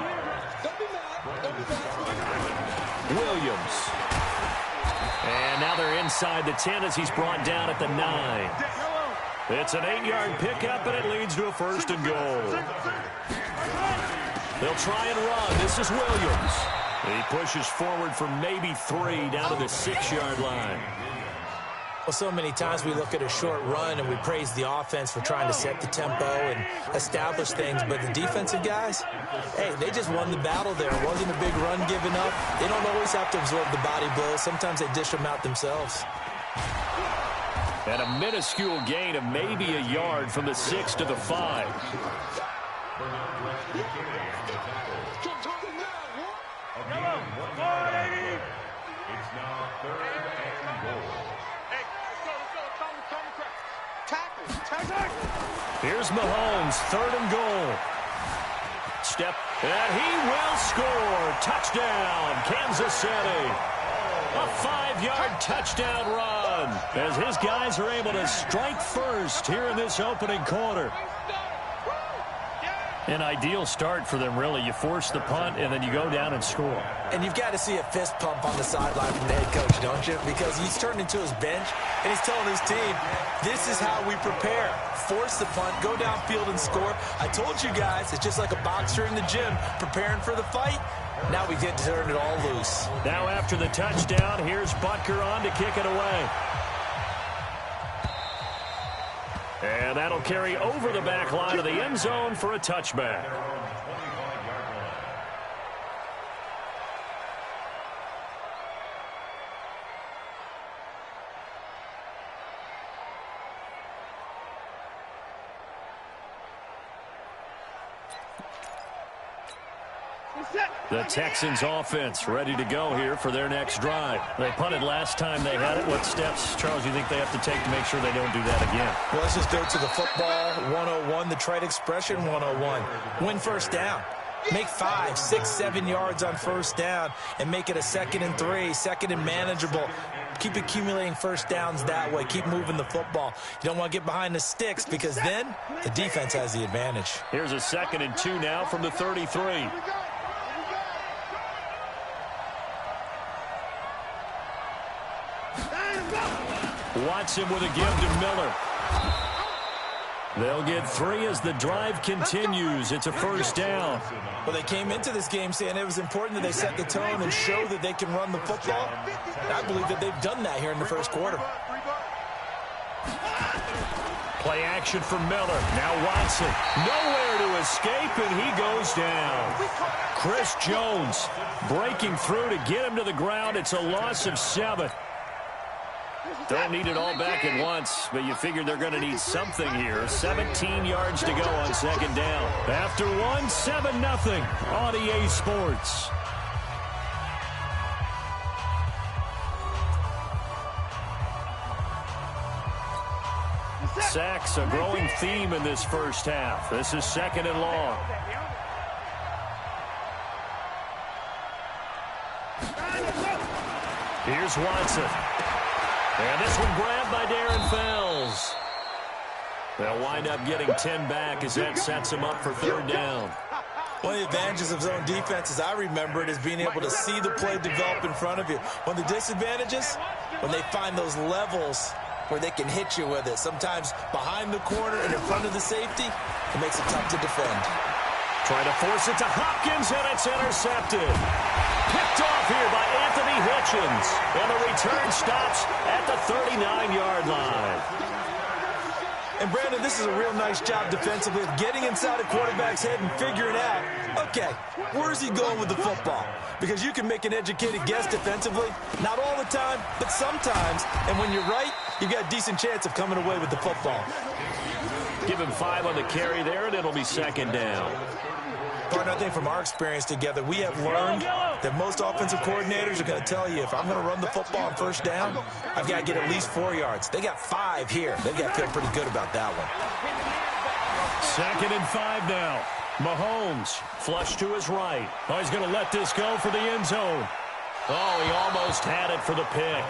Williams. And now they're inside the 10 as he's brought down at the 9. It's an 8-yard pickup, and it leads to a first and goal. They'll try and run. This is Williams. He pushes forward for maybe 3 down to the 6-yard line. Well, so many times we look at a short run and we praise the offense for trying to set the tempo and establish things, but the defensive guys, hey, they just won the battle there. It wasn't a big run given up. They don't always have to absorb the body blows. Sometimes they dish them out themselves. And a minuscule gain of maybe a yard from the 6 to the 5. It's now 3rd and goal. Here's Mahomes, 3rd and goal. Step, and he will score. Touchdown, Kansas City. A 5-yard touchdown run as his guys are able to strike first here in this opening quarter. An ideal start for them, really. You force the punt, and then you go down and score. And you've got to see a fist pump on the sideline from the head coach, don't you? Because he's turned into his bench, and he's telling his team, this is how we prepare. Force the punt, go downfield and score. I told you guys, it's just like a boxer in the gym preparing for the fight. Now we get to turn it all loose. Now after the touchdown, here's Butker on to kick it away. And that'll carry over the back line of the end zone for a touchback. The Texans offense ready to go here for their next drive. They punted last time they had it. What steps, Charles, you think they have to take to make sure they don't do that again? Well, let's just go to the football 101, the trade expression 101. Win first down. Make 5, 6, 7 yards on first down and make it a 2nd and 3, 2nd and manageable. Keep accumulating first downs that way. Keep moving the football. You don't want to get behind the sticks because then the defense has the advantage. Here's a 2nd and 2 now from the 33. Watson with a give to Miller. They'll get 3 as the drive continues. It's a first down. Well, they came into this game saying it was important that they set the tone and show that they can run the football. And I believe that they've done that here in the first quarter. Play action for Miller. Now Watson. Nowhere to escape, and he goes down. Chris Jones breaking through to get him to the ground. It's a loss of 7. Don't need it all back at once, but you figured they're going to need something here. 17 yards to go on second down. After 1, 7-0 on EA Sports. Sacks, a growing theme in this first half. This is 2nd and long. Here's Watson. And this one grabbed by Darren Fells. They'll wind up getting 10 back as that sets them up for 3rd down. One of the advantages of zone defense, as I remember it, is being able to see the play develop in front of you. One of the disadvantages, when they find those levels where they can hit you with it. Sometimes behind the corner and in front of the safety, it makes it tough to defend. Trying to force it to Hopkins, and it's intercepted. Picked off here by Anthony Hitchens. And the return stops at the 39-yard line. And, Brandon, this is a real nice job defensively of getting inside a quarterback's head and figuring out, okay, where's he going with the football? Because you can make an educated guess defensively. Not all the time, but sometimes. And when you're right, you've got a decent chance of coming away with the football. Give him 5 on the carry there, and it'll be second down. Partner, I think from our experience together, we have learned that most offensive coordinators are going to tell you, if I'm going to run the football on first down, I've got to get at least 4 yards. They got 5 here. They've got to feel pretty good about that one. 2nd and 5 now. Mahomes, flush to his right. Oh, he's going to let this go for the end zone. Oh, he almost had it for the pick.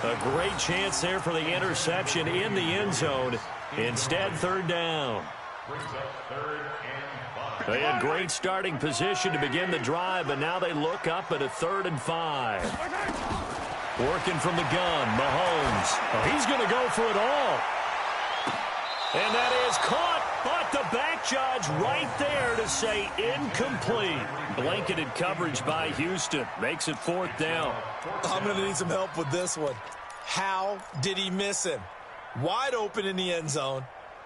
A great chance there for the interception in the end zone. Instead, 3rd down. They had great starting position to begin the drive, but now they look up at a 3rd and 5. Working from the gun, Mahomes. Oh, he's going to go for it all. And that is caught, but the back judge right there to say incomplete. Blanketed coverage by Houston. Makes it 4th down. I'm going to need some help with this one. How did he miss him? Wide open in the end zone.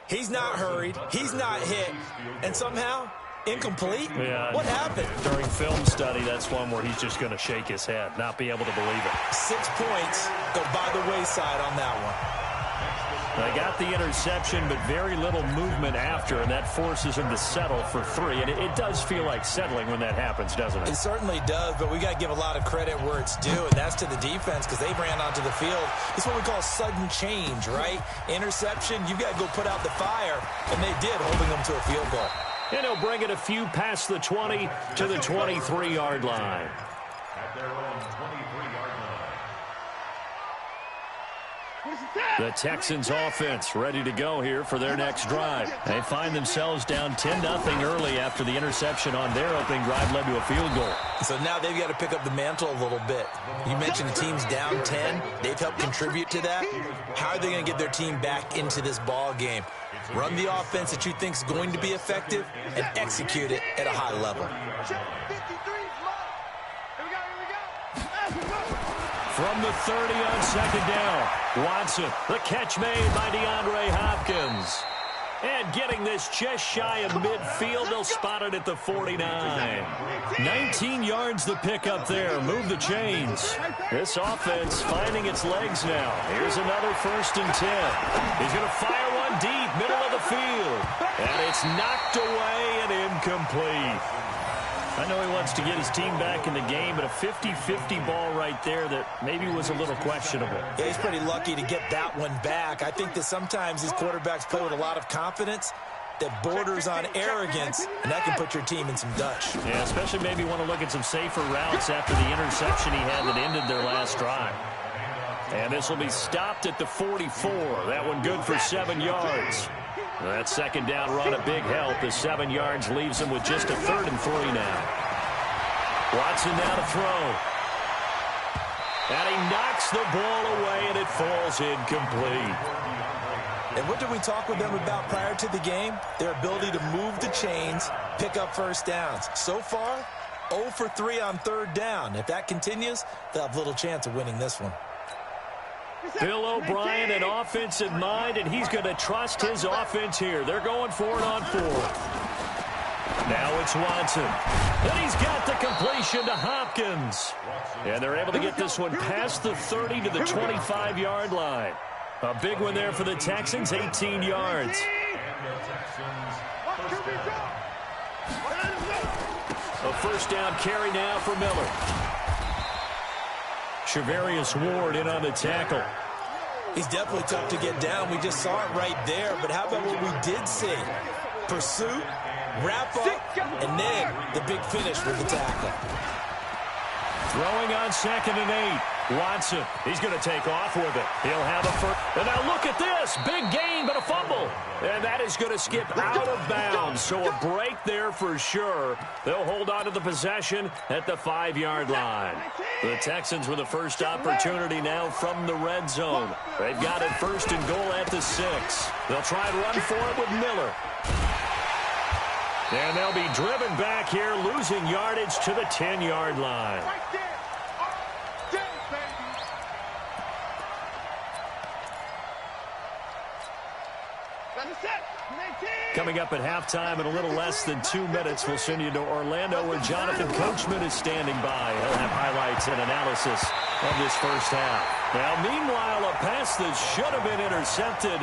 He's not hurried. He's not hit. And somehow, incomplete? Yeah. What happened? During film study, that's one where he's just going to shake his head, not be able to believe it. 6 points go by the wayside on that one. They got the interception, but very little movement after, and that forces him to settle for 3. And it does feel like settling when that happens, doesn't it? It certainly does, but we got to give a lot of credit where it's due, and that's to the defense because they ran onto the field. It's what we call sudden change, right? Interception, you've got to go put out the fire, and they did, holding them to a field goal. And he'll bring it a few past the 20 to the 23-yard line. At their own 23-yard line. The Texans offense ready to go here for their next drive. They find themselves down 10-0 early after the interception on their opening drive led to a field goal. So now they've got to pick up the mantle a little bit. You mentioned the team's down 10. They've helped contribute to that. How are they going to get their team back into this ball game? Run the offense that you think is going to be effective and execute it at a high level. From the 30 on 2nd down, Watson, the catch made by DeAndre Hopkins. And getting this just shy of midfield, they'll spot it at the 49. 19 yards the pickup there. Move the chains. This offense finding its legs now. Here's another 1st and 10. He's going to fire one deep, middle of the field. And it's knocked away and incomplete. I know he wants to get his team back in the game, but a 50-50 ball right there that maybe was a little questionable. Yeah, he's pretty lucky to get that one back. I think that sometimes these quarterbacks play with a lot of confidence that borders on arrogance, and that can put your team in some Dutch. Yeah, especially maybe want to look at some safer routes after the interception he had that ended their last drive. And this will be stopped at the 44. That one good for 7 yards. That 2nd down run a big help as 7 yards leaves him with just a 3rd and 3 now. Watson now to throw. And he knocks the ball away and it falls incomplete. And what did we talk with them about prior to the game? Their ability to move the chains, pick up 1st downs. So far, 0 for 3 on 3rd down. If that continues, they'll have little chance of winning this one. Bill O'Brien, an offense in mind, and he's going to trust his offense here. They're going for it on 4th. Now it's Watson. And he's got the completion to Hopkins. And they're able to get this one past the 30 to the 25-yard line. A big one there for the Texans, 18 yards. A 1st down carry now for Miller. Shavarius Ward in on the tackle. He's definitely tough to get down. We just saw it right there. But how about what we did see? Pursuit, wrap up, and then the big finish with the tackle. Throwing on 2nd and 8. Watson, he's going to take off with it. He'll have a first. And now look at this. Big gain, but a fumble. And that is going to skip out of bounds. So a break there for sure. They'll hold on to the possession at the 5-yard line. The Texans with the first opportunity now from the red zone. They've got it 1st and goal at the 6. They'll try and run for it with Miller. And they'll be driven back here, losing yardage to the 10-yard line. Coming up at halftime in a little less than 2 minutes, we'll send you to Orlando where Jonathan Coachman is standing by. He'll have highlights and analysis of this first half. Now, meanwhile, a pass that should have been intercepted,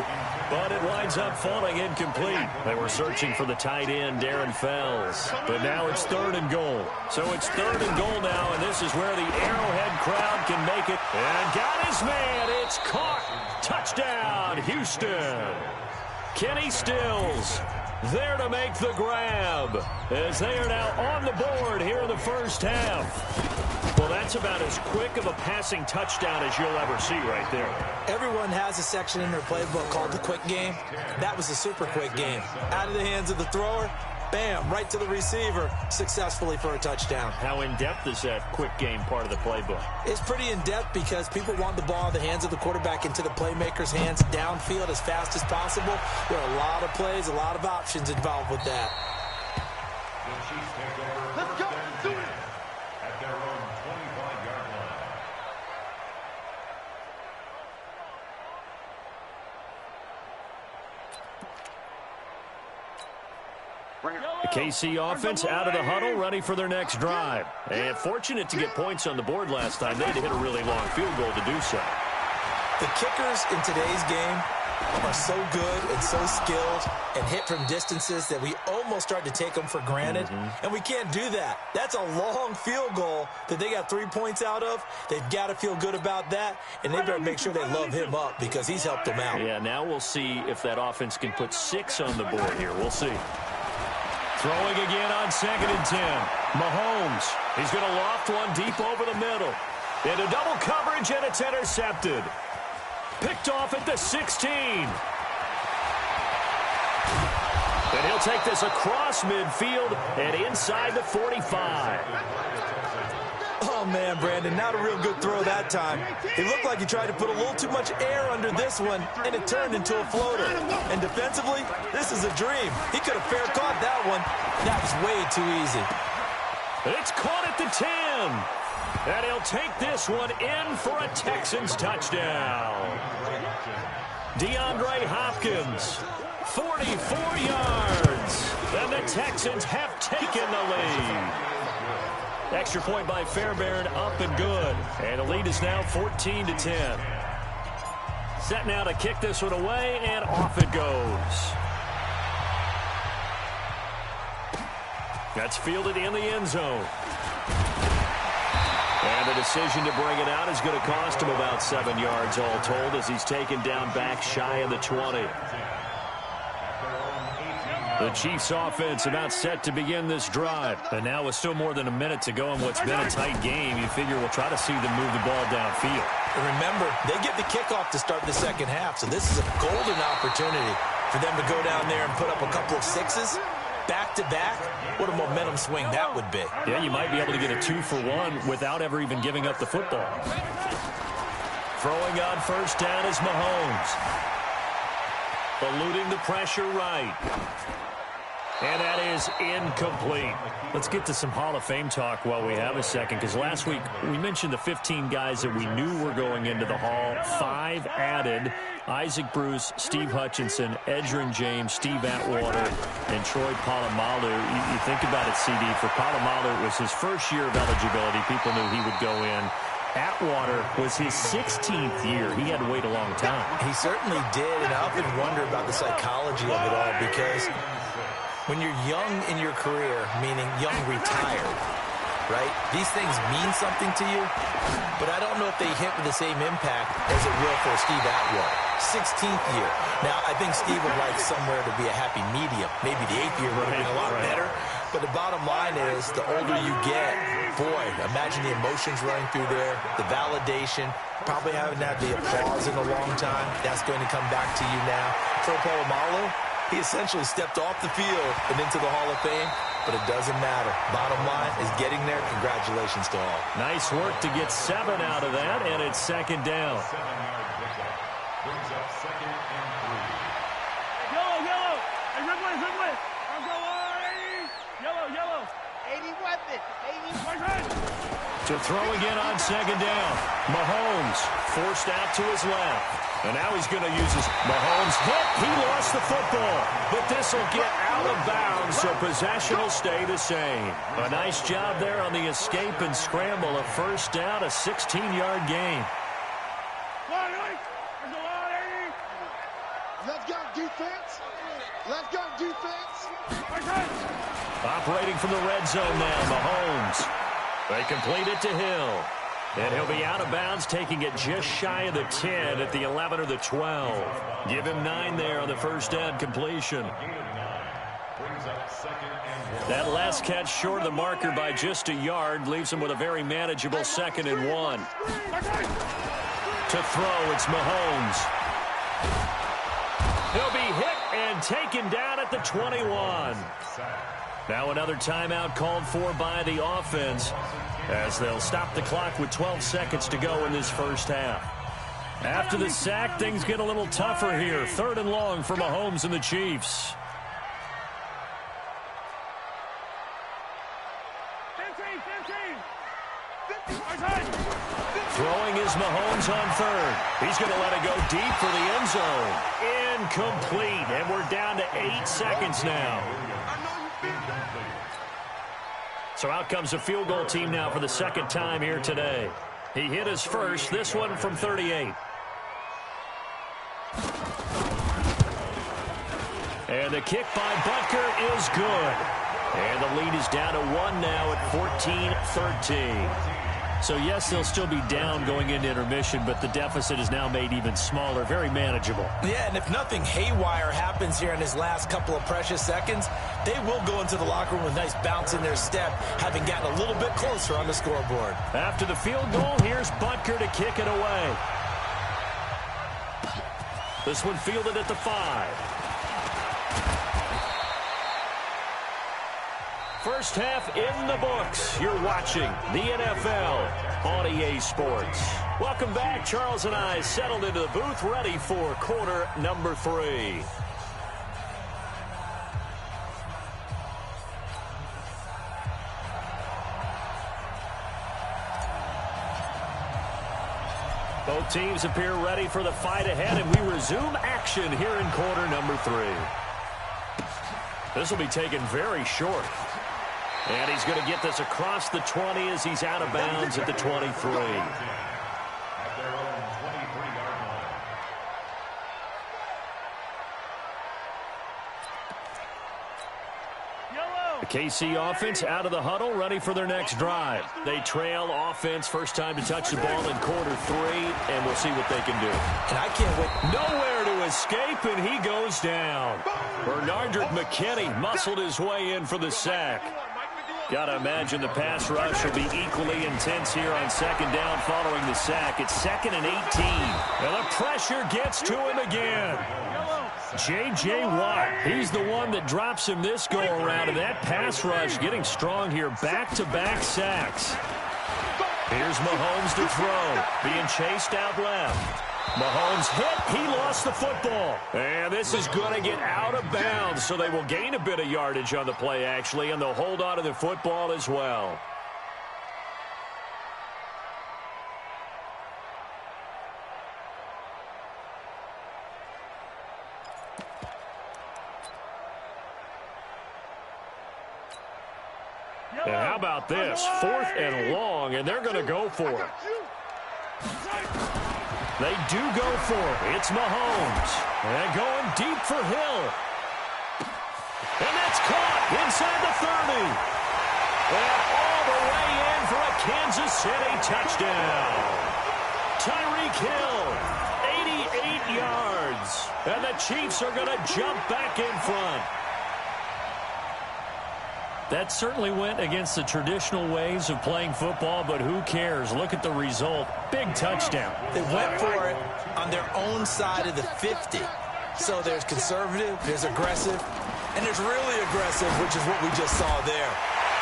but it winds up falling incomplete. They were searching for the tight end, Darren Fells, but now it's 3rd and goal. So it's 3rd and goal now, and this is where the Arrowhead crowd can make it. And got his man. It's caught. Touchdown, Houston. Kenny Stills there to make the grab as they are now on the board here in the first half. Well, that's about as quick of a passing touchdown as you'll ever see right there. Everyone has a section in their playbook called the quick game. That was a super quick game. Out of the hands of the thrower, bam, right to the receiver, successfully for a touchdown. How in-depth is that quick game part of the playbook? It's pretty in-depth because people want the ball in the hands of the quarterback into the playmaker's hands downfield as fast as possible. There are a lot of plays, a lot of options involved with that. The Chiefs take over. Let's go. Do it. At their own 25-yard line. The KC offense out of the huddle, ready for their next drive. And fortunate to get points on the board last time. They had to hit a really long field goal to do so. The kickers in today's game are so good and so skilled and hit from distances that we almost start to take them for granted. And we can't do that. That's a long field goal that they got 3 points out of. They've got to feel good about that, and they better make sure they love him up because he's helped them out. Yeah, now we'll see if that offense can put 6 on the board here. We'll see. Throwing again on 2nd and 10. Mahomes. He's going to loft one deep over the middle. Into double coverage, and it's intercepted. Picked off at the 16. And he'll take this across midfield and inside the 45. Oh, man, Brandon, not a real good throw that time. It looked like he tried to put a little too much air under this one, and it turned into a floater. And defensively, this is a dream. He could have fair caught that one. That was way too easy. It's caught at the 10. And he'll take this one in for a Texans touchdown. DeAndre Hopkins, 44 yards. And the Texans have taken the lead. Extra point by Fairbairn, up and good. And the lead is now 14-10. Set now to kick this one away, and off it goes. That's fielded in the end zone. And the decision to bring it out is going to cost him about 7 yards all told as he's taken down back shy of the 20. The Chiefs offense about set to begin this drive. And now with still more than a minute to go in what's been a tight game, you figure we'll try to see them move the ball downfield. And remember, they get the kickoff to start the second half, so this is a golden opportunity for them to go down there and put up a couple of sixes. Back-to-back, what a momentum swing that would be. Yeah, you might be able to get a 2-for-1 without ever even giving up the football. Throwing on first down is Mahomes. Eluding the pressure right. And that is incomplete. Let's get to some Hall of Fame talk while we have a second, because last week we mentioned the 15 guys that we knew were going into the Hall. 5 added: Isaac Bruce, Steve Hutchinson, Edgerrin James, Steve Atwater, and Troy Polamalu. You think about it, CD. For Polamalu, it was his first year of eligibility. People knew he would go in. Atwater was his 16th year. He had to wait a long time. He certainly did, and I often wonder about the psychology of it all, because when you're young in your career, meaning young retired, right, these things mean something to you, but I don't know if they hit with the same impact as it will for Steve Atwater. 16th year. Now, I think Steve would like somewhere to be a happy medium. Maybe the 8th year would have been a lot better. But the bottom line is, the older you get, boy, imagine the emotions running through there, the validation, probably haven't had the applause in a long time. That's going to come back to you now. Troy Polamalu, he essentially stepped off the field and into the Hall of Fame, but it doesn't matter. Bottom line is getting there. Congratulations to all. Nice work to get 7 out of that, and it's second down. 7-yard pickup. Brings up 2nd and 3. Yellow, yellow. Hey, red one, red one. I'm going. Yellow, yellow. 81, weapon. To throw again on second down. Mahomes forced out to his left. And now he's going to use his Mahomes hit. He lost the football. But this will get out of bounds, so possession will stay the same. A nice job there on the escape and scramble. A first down, a 16-yard gain. Let's go, defense. Let's go, defense. Operating from the red zone now, Mahomes. They complete it to Hill. And he'll be out of bounds, taking it just shy of the 10 at the 11 or the 12. Give him 9 there on the first down completion. That last catch short of the marker by just a yard leaves him with a very manageable 2nd and 1. To throw, it's Mahomes. He'll be hit and taken down at the 21. Now another timeout called for by the offense as they'll stop the clock with 12 seconds to go in this first half. After the sack, things get a little tougher here. 3rd and long for Mahomes and the Chiefs. Throwing is Mahomes on 3rd. He's going to let it go deep for the end zone. Incomplete, and we're down to 8 seconds now. So out comes a field goal team now for the 2nd time here today. He hit his first, this one from 38. And the kick by Butker is good. And the lead is down to 1 now at 14-13. So, yes, they'll still be down going into intermission, but the deficit is now made even smaller, very manageable. Yeah, and if nothing haywire happens here in his last couple of precious seconds, they will go into the locker room with a nice bounce in their step, having gotten a little bit closer on the scoreboard. After the field goal, here's Butker to kick it away. This one fielded at the 5. First half in the books. You're watching the NFL on EA Sports. Welcome back. Charles and I settled into the booth, ready for quarter number 3. Both teams appear ready for the fight ahead, and we resume action here in quarter number 3. This will be taken very short. And he's going to get this across the 20 as he's out of bounds at the 23. The KC offense out of the huddle, ready for their next drive. They trail offense, first time to touch the ball in quarter 3, and we'll see what they can do. And I can't wait. Nowhere to escape, and he goes down. Bernardrick McKinney muscled his way in for the sack. Got to imagine the pass rush will be equally intense here on 2nd down following the sack. It's 2nd and 18. And the pressure gets to him again. J.J. Watt, he's the one that drops him this go-around. And that pass rush getting strong here. Back-to-back sacks. Here's Mahomes to throw. Being chased out left. Mahomes hit. He lost the football. And this is going to get out of bounds, so they will gain a bit of yardage on the play, actually, and they'll hold on to the football as well. And how about this? 4th and long, and they're going to go for it. They do go for it. It's Mahomes. And going deep for Hill. And that's caught inside the 30. And all the way in for a Kansas City touchdown. Tyreek Hill, 88 yards. And the Chiefs are going to jump back in front. That certainly went against the traditional ways of playing football, but who cares? Look at the result. Big touchdown. They went for it on their own side of the 50. So there's conservative, there's aggressive, and there's really aggressive, which is what we just saw there.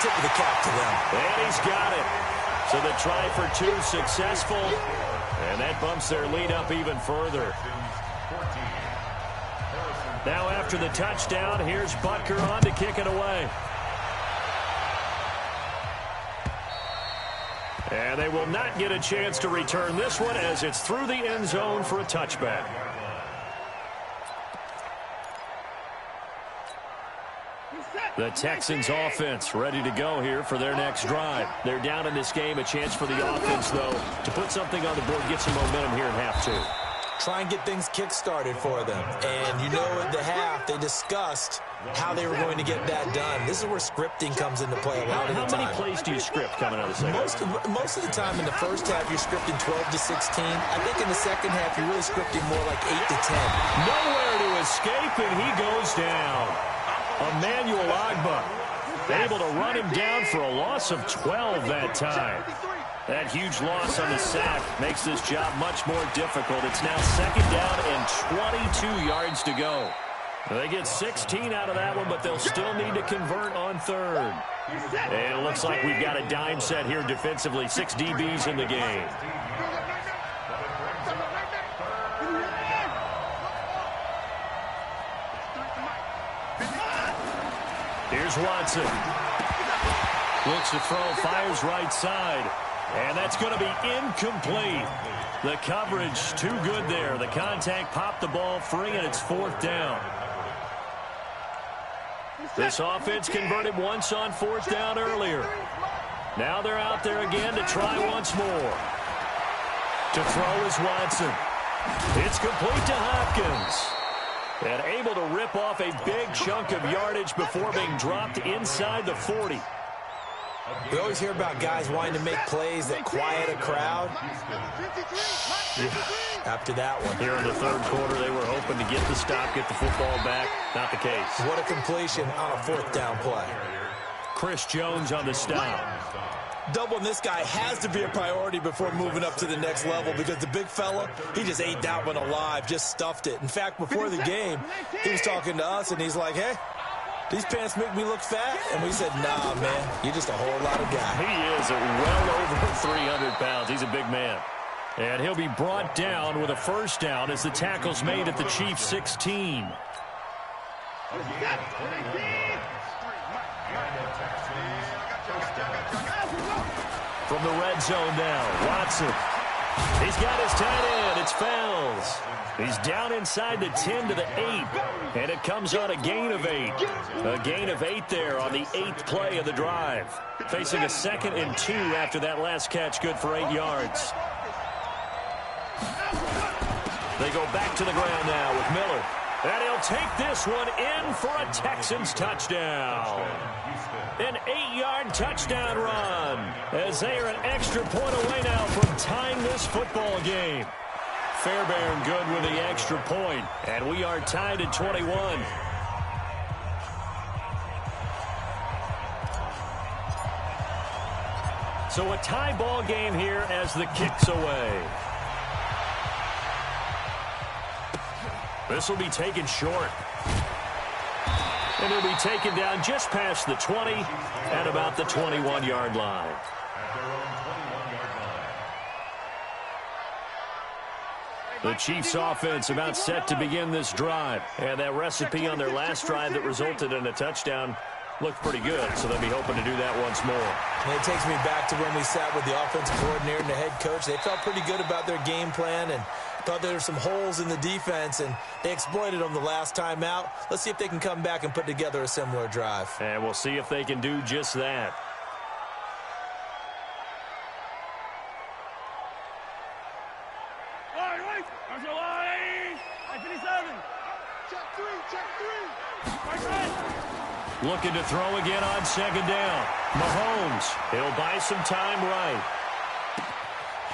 Tip of the cap to them. And he's got it. So the try for 2 successful, and that bumps their lead up even further. Now after the touchdown, here's Butker on to kick it away. And they will not get a chance to return this one as it's through the end zone for a touchback. The Texans offense ready to go here for their next drive. They're down in this game. A chance for the offense, though, to put something on the board, get some momentum here in half two. Try and get things kick-started for them. And you know at the half, they discussed how they were going to get that done. This is where scripting comes into play a lot of the time. How many plays do you script coming out of the second? Most of the time in the first half, you're scripting 12 to 16. I think in the second half, you're really scripting more like 8 to 10. Nowhere to escape, and he goes down. Emmanuel Ogbah able to run him down for a loss of 12 that time. That huge loss on the sack makes this job much more difficult. It's now second down and 22 yards to go. They get 16 out of that one, but they'll still need to convert on third. And it looks like we've got a dime set here defensively. 6 DBs in the game. Here's Watson. Looks to throw, fires right side. And that's going to be incomplete. The coverage too good there. The contact popped the ball free, and it's fourth down. This offense converted once on fourth down earlier. Now they're out there again to try once more. To throw is Watson. It's complete to Hopkins. And able to rip off a big chunk of yardage before being dropped inside the 40. We always hear about guys wanting to make plays that quiet a crowd. After that one. Here in the third quarter, they were hoping to get the stop, get the football back. Not the case. What a completion on a fourth down play. Chris Jones on the stop. Doubling this guy has to be a priority before moving up to the next level because the big fella, he just ate that one alive, just stuffed it. In fact, before the game, he was talking to us, and he's like, hey, these pants make me look fat? And we said, nah, man, you're just a whole lot of guy. He is well over 300 pounds. He's a big man. And he'll be brought down with a first down as the tackle's made at the Chiefs' 16. From the red zone now, Watson. He's got his tight end. It's Fells. He's down inside the 10 to the 8. And it comes on a gain of 8. A gain of 8 there on the 8th play of the drive. Facing a 2nd and 2 after that last catch, good for 8 yards. They go back to the ground now with Miller. And he'll take this one in for a Texans touchdown. An 8-yard touchdown run as they are an extra point away now from tying this football game. Fairbairn good with the extra point, and we are tied at 21. So a tie ball game here as the kick's away. This will be taken short. And he'll be taken down just past the 20 at about the 21-yard line. The Chiefs offense about set to begin this drive. And that recipe on their last drive that resulted in a touchdown looked pretty good, so they'll be hoping to do that once more. And it takes me back to when we sat with the offensive coordinator and the head coach. They felt pretty good about their game plan and thought there were some holes in the defense, and they exploited them the last time out. Let's see if they can come back and put together a similar drive. And we'll see if they can do just that. Looking to throw again on second down. Mahomes, he'll buy some time right.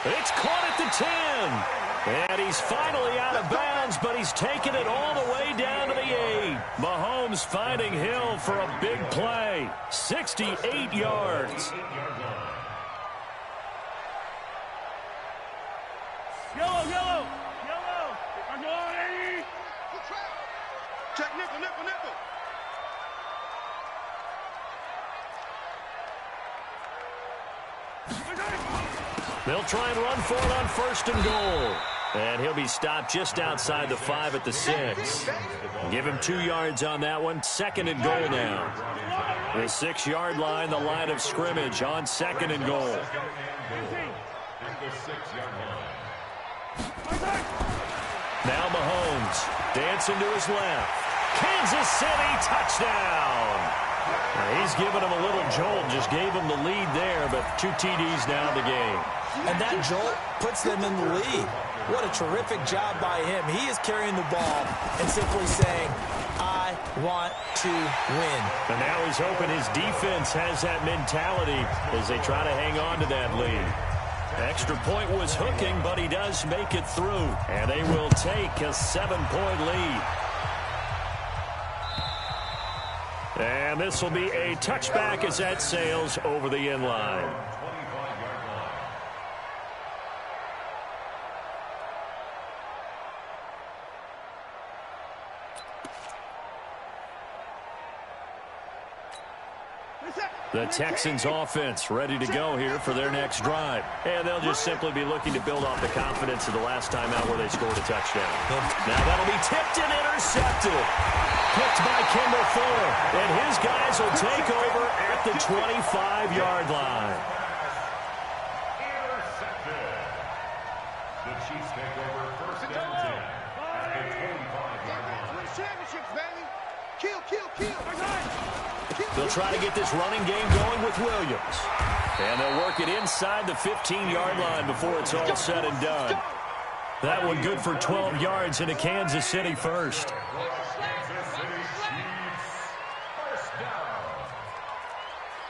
It's caught at the 10. And he's finally out of bounds, but he's taken it all the way down to the 8. Mahomes finding Hill for a big play. 68 yards. Yellow, yellow, yellow. Check nickel, nickel, nickel. They'll try and run for it on first and goal. And he'll be stopped just outside the 5 at the 6. Give him 2 yards on that one. Second and goal now. The 6-yard line, the line of scrimmage on 2nd and goal. At the 6-yard line. Now Mahomes dancing to his left. Kansas City touchdown. He's given him a little jolt, just gave him the lead there, but 2 TDs now in the game. And that jolt puts them in the lead. What a terrific job by him. He is carrying the ball and simply saying, I want to win. And now he's hoping his defense has that mentality as they try to hang on to that lead. Extra point was hooking, but he does make it through. And they will take a 7-point lead. And this will be a touchback as that sails over the end line. The Texans offense ready to go here for their next drive. And they'll just simply be looking to build off the confidence of the last time out where they scored a touchdown. Now that'll be tipped and intercepted. Picked by Kendall Fuller. And his guys will take over at the 25-yard line. Intercepted. The Chiefs take over 1st and 10 at the 25-yard line. Win championships, baby. Kill, kill, kill. They'll try to get this running game going with Williams. And they'll work it inside the 15-yard line before it's all said and done. That one good for 12 yards into Kansas City first. Kansas City Chiefs. First down.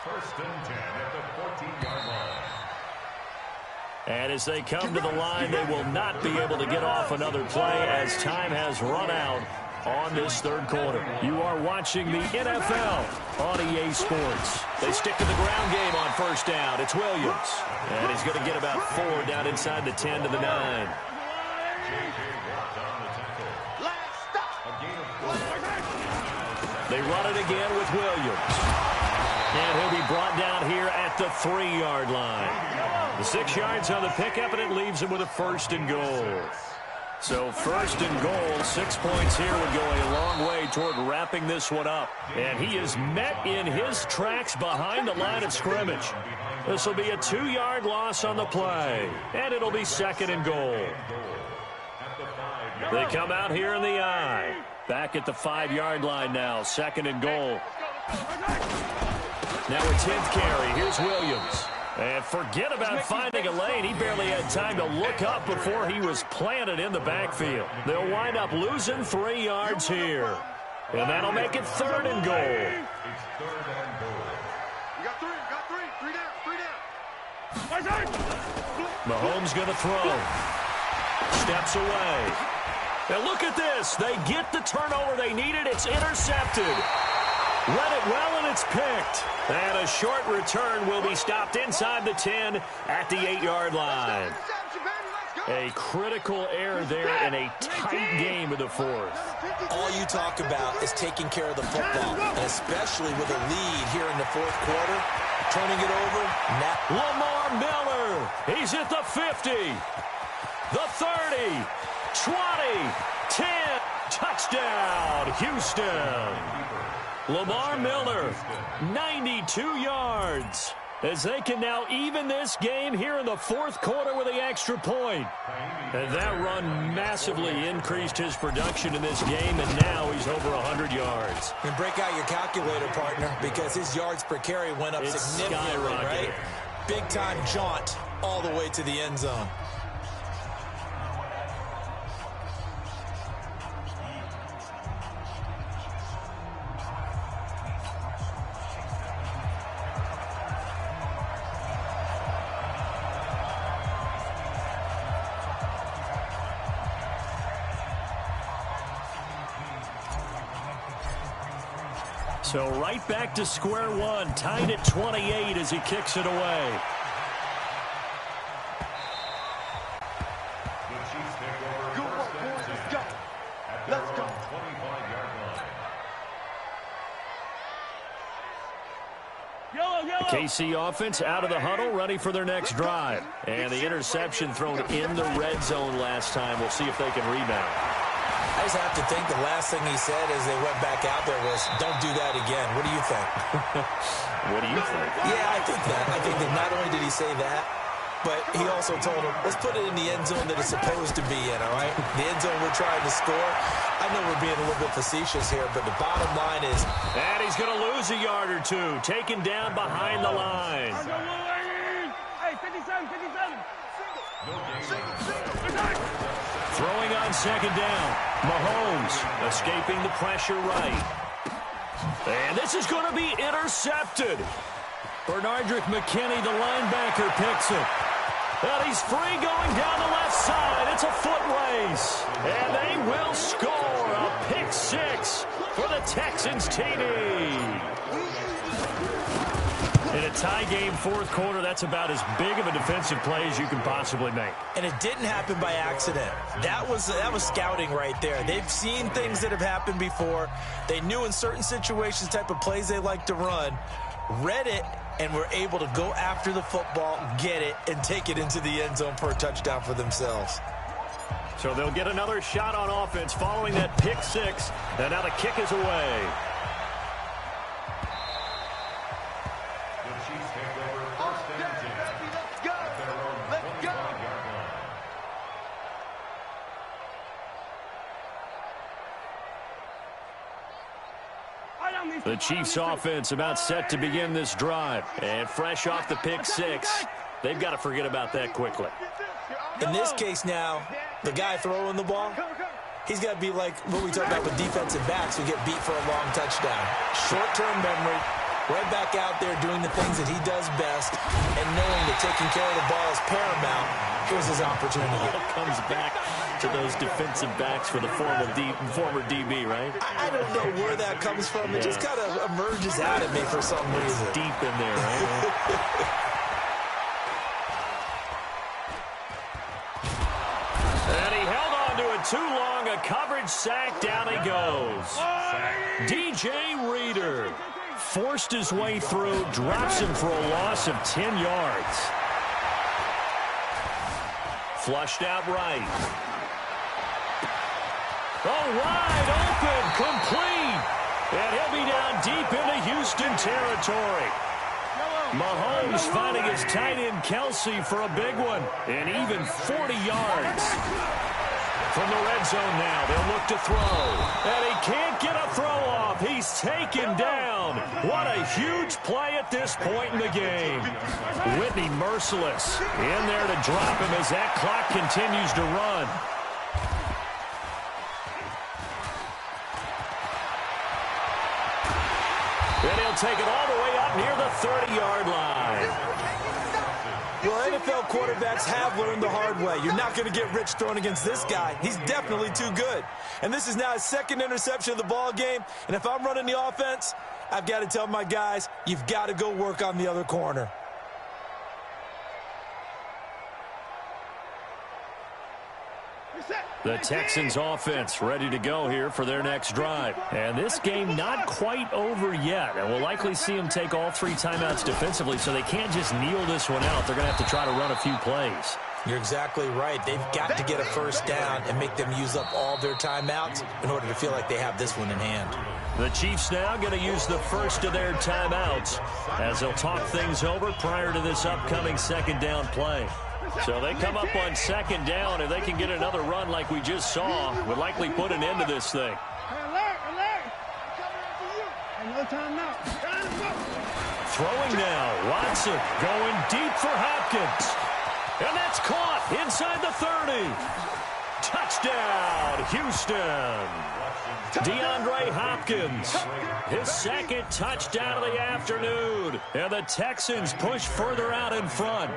1st and 10 at the 14-yard line. And as they come to the line, they will not be able to get off another play as time has run out on this 3rd quarter. You are watching the NFL on EA Sports. They stick to the ground game on 1st down. It's Williams. And he's going to get about 4 down inside the 10 to the 9. They run it again with Williams. And he'll be brought down here at the 3-yard line. The 6 yards on the pickup, and it leaves him with a 1st and goal. So 1st and goal, 6 points here would go a long way toward wrapping this one up. And he is met in his tracks behind the line of scrimmage. This will be a 2-yard loss on the play. And it'll be 2nd and goal. They come out here in the I. Back at the 5-yard line now, 2nd and goal. Now a 10th carry. Here's Williams. And forget about finding a lane. He barely had time to look up before he was planted in the backfield. They'll wind up losing 3 yards here. And that'll make it 3rd and goal. It's 3rd and goal. You got 3, got 3 down. Mahomes going to throw. Steps away. And look at this. They get the turnover they needed. It's intercepted. Read it well, and it's picked. And a short return will be stopped inside the 10 at the 8-yard line. A critical error there in a tight game of the 4th. All you talk about is taking care of the football, and especially with a lead here in the 4th quarter, turning it over. Lamar Miller, he's at the 50, the 30, 20, 10, touchdown, Houston. Lamar Miller, 92 yards, as they can now even this game here in the 4th quarter with the extra point. And that run massively increased his production in this game, and now he's over 100 yards. And break out your calculator, partner, because his yards per carry went up significantly, right? Big-time jaunt all the way to the end zone. So right back to square one, tied at 28 as he kicks it away. The Chiefs take over. Go, First and boys, 10 let's go. at Let's their go. own 25-yard line. The KC offense out of the huddle, ready for their next drive. And the interception thrown in the red zone last time. We'll see if they can rebound. I just have to think the last thing he said as they went back out there was, don't do that again. What do you think? What do you think? Yeah, I think that. I think that not only did he say that, but he also told him, let's put it in the end zone that it's supposed to be in, all right? The end zone we're trying to score. I know we're being a little bit facetious here, but the bottom line is... And he's going to lose a yard or two, taken down behind the line. Hey, 57, 57. Throwing on second down. Mahomes escaping the pressure right. And this is going to be intercepted. Bernardrick McKinney, the linebacker, picks it. And he's free going down the left side. It's a foot race. And they will score a pick six for the Texans TD. In a tie game, fourth quarter, that's about as big of a defensive play as you can possibly make. And it didn't happen by accident. That was scouting right there. They've seen things that have happened before. They knew in certain situations type of plays they like to run, read it, and were able to go after the football, get it, and take it into the end zone for a touchdown for themselves. So they'll get another shot on offense following that pick six, and now the kick is away. The Chiefs offense about set to begin this drive. And fresh off the pick six, they've got to forget about that quickly. In this case now, the guy throwing the ball, he's got to be like what we talk about with defensive backs who get beat for a long touchdown. Short-term memory, right back out there doing the things that he does best, and knowing that taking care of the ball is paramount. Here's his opportunity. It comes back to those defensive backs for the former DB, right? I don't know where that comes from. It just kind of emerges out of me for some reason. Deep in there, right? And he held on to it too long. A coverage sack. Down he goes. DJ Reader forced his way through, drops him for a loss of 10 yards. Flushed out right. Oh, wide open, complete. And he'll be down deep into Houston territory. Mahomes finding his tight end Kelsey for a big one. And even 40 yards. From the red zone now, they'll look to throw. And he can't get a throw off. He's taken down. What a huge play at this point in the game. Whitney merciless in there to drop him as that clock continues to run. And he'll take it all the way up near the 30-yard line. Well, NFL quarterbacks have learned the hard way. You're not going to get rich throwing against this guy. He's definitely too good. And this is now his second interception of the ball game. And if I'm running the offense, I've got to tell my guys, you've got to go work on the other corner. The Texans offense ready to go here for their next drive. And this game not quite over yet. And we'll likely see them take all three timeouts defensively, so they can't just kneel this one out. They're going to have to try to run a few plays. You're exactly right. They've got to get a first down and make them use up all their timeouts in order to feel like they have this one in hand. The Chiefs now going to use the first of their timeouts as they'll talk things over prior to this upcoming second down play. So they come up on second down. If they can get another run like we just saw, would likely put an end to this thing. Throwing now. Watson going deep for Hopkins. And that's caught inside the 30. Touchdown, Houston. DeAndre Hopkins, his second touchdown of the afternoon. And the Texans push further out in front.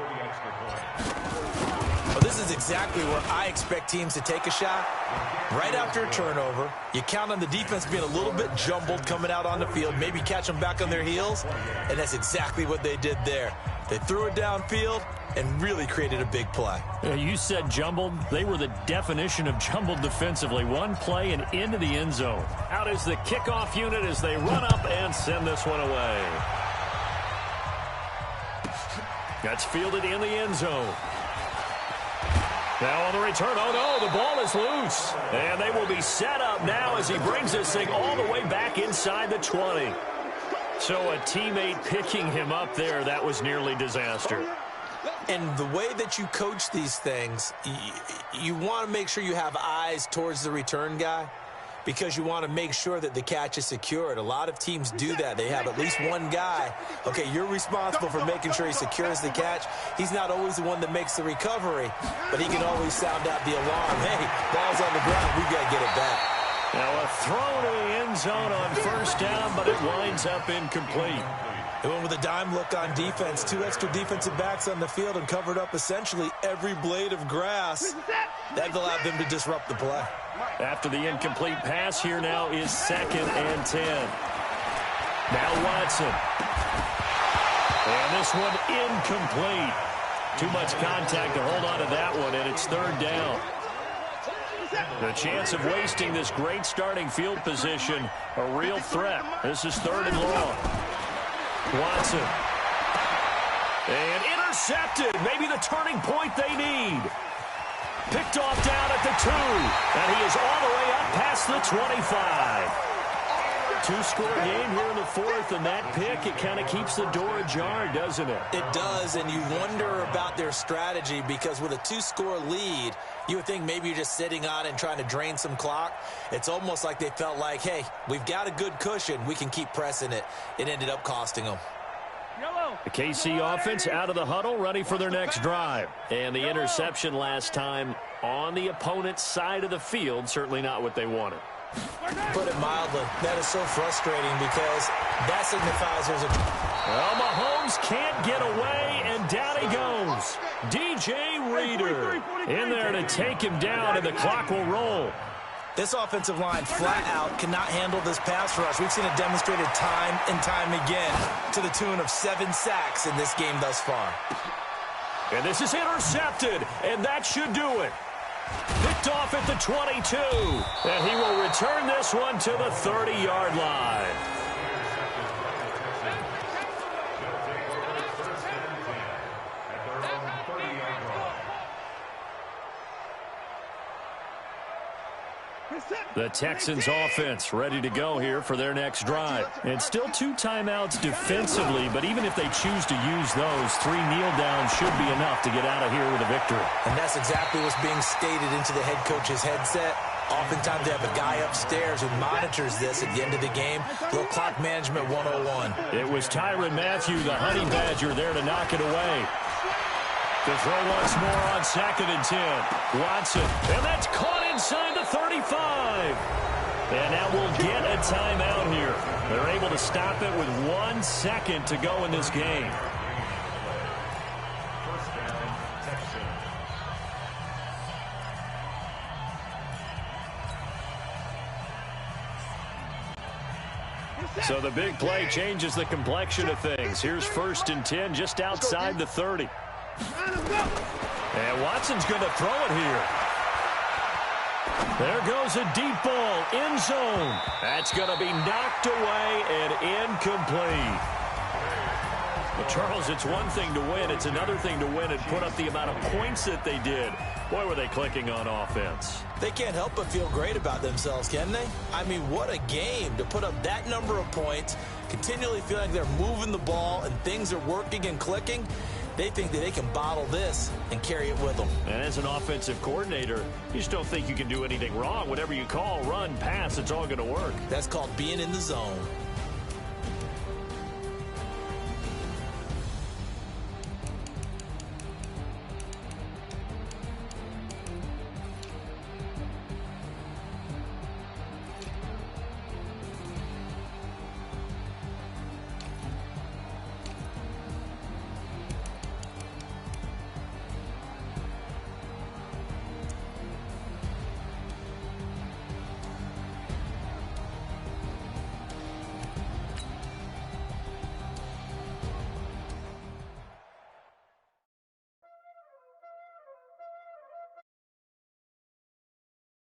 Well, this is exactly where I expect teams to take a shot. Right after a turnover, you count on the defense being a little bit jumbled coming out on the field, maybe catch them back on their heels, and that's exactly what they did there. They threw it downfield and really created a big play. You said jumbled. They were the definition of jumbled defensively. One play and into the end zone. Out is the kickoff unit as they run up and send this one away. That's fielded in the end zone. Now on the return, oh no, the ball is loose. And they will be set up now as he brings this thing all the way back inside the 20. So a teammate picking him up there, that was nearly disaster. And the way that you coach these things, you want to make sure you have eyes towards the return guy because you want to make sure that the catch is secured. A lot of teams do that. They have at least one guy. Okay, you're responsible for making sure he secures the catch. He's not always the one that makes the recovery, but he can always sound out the alarm. Hey, ball's on the ground. We've got to get it back. Now a throw to the end zone on first down, but it winds up incomplete. They went with a dime look on defense. 2 extra defensive backs on the field and covered up essentially every blade of grass. That allowed them to disrupt the play. After the incomplete pass, here now is 2nd and 10. Now Watson. And this one incomplete. Too much contact to hold on to that one, and it's 3rd down. The chance of wasting this great starting field position, a real threat. This is 3rd and long. Watson. And intercepted. Maybe the turning point they need. Picked off down at the 2. And he is all the way up past the 25. 2-score game here in the 4th, and that pick, it kind of keeps the door ajar, doesn't it? It does, and you wonder about their strategy because with a 2-score lead, you would think maybe you're just sitting on it and trying to drain some clock. It's almost like they felt like, hey, we've got a good cushion. We can keep pressing it. It ended up costing them. The KC offense out of the huddle, ready for their next drive. And the interception last time on the opponent's side of the field, certainly not what they wanted. Put it mildly, that is so frustrating because that signifies there's a... Well, Mahomes can't get away, and down he goes. DJ Reader in there to take him down, and the clock will roll. This offensive line flat out cannot handle this pass rush. We've seen it demonstrated time and time again to the tune of 7 sacks in this game thus far. And this is intercepted, and that should do it. Picked off at the 22, and he will return this one to the 30-yard line. The Texans offense ready to go here for their next drive. And still 2 timeouts defensively, but even if they choose to use those, 3 kneel downs should be enough to get out of here with a victory. And that's exactly what's being stated into the head coach's headset. Oftentimes they have a guy upstairs who monitors this at the end of the game. A little clock management 101. It was Tyrann Mathieu, the Honey Badger, there to knock it away. To throw once more on 2nd and 10. Watson, and that's caught inside the 35. And now we'll get a timeout here. They're able to stop it with 1 second to go in this game. So the big play changes the complexion of things. Here's 1st and 10 just outside the 30. And Watson's going to throw it here. There goes a deep ball, end zone. That's going to be knocked away and incomplete. Well, Charles, it's one thing to win. It's another thing to win and put up the amount of points that they did. Boy, were they clicking on offense. They can't help but feel great about themselves, can they? I mean, what a game to put up that number of points, continually feeling like they're moving the ball and things are working and clicking. They think that they can bottle this and carry it with them. And as an offensive coordinator, you just don't think you can do anything wrong. Whatever you call, run, pass, it's all going to work. That's called being in the zone.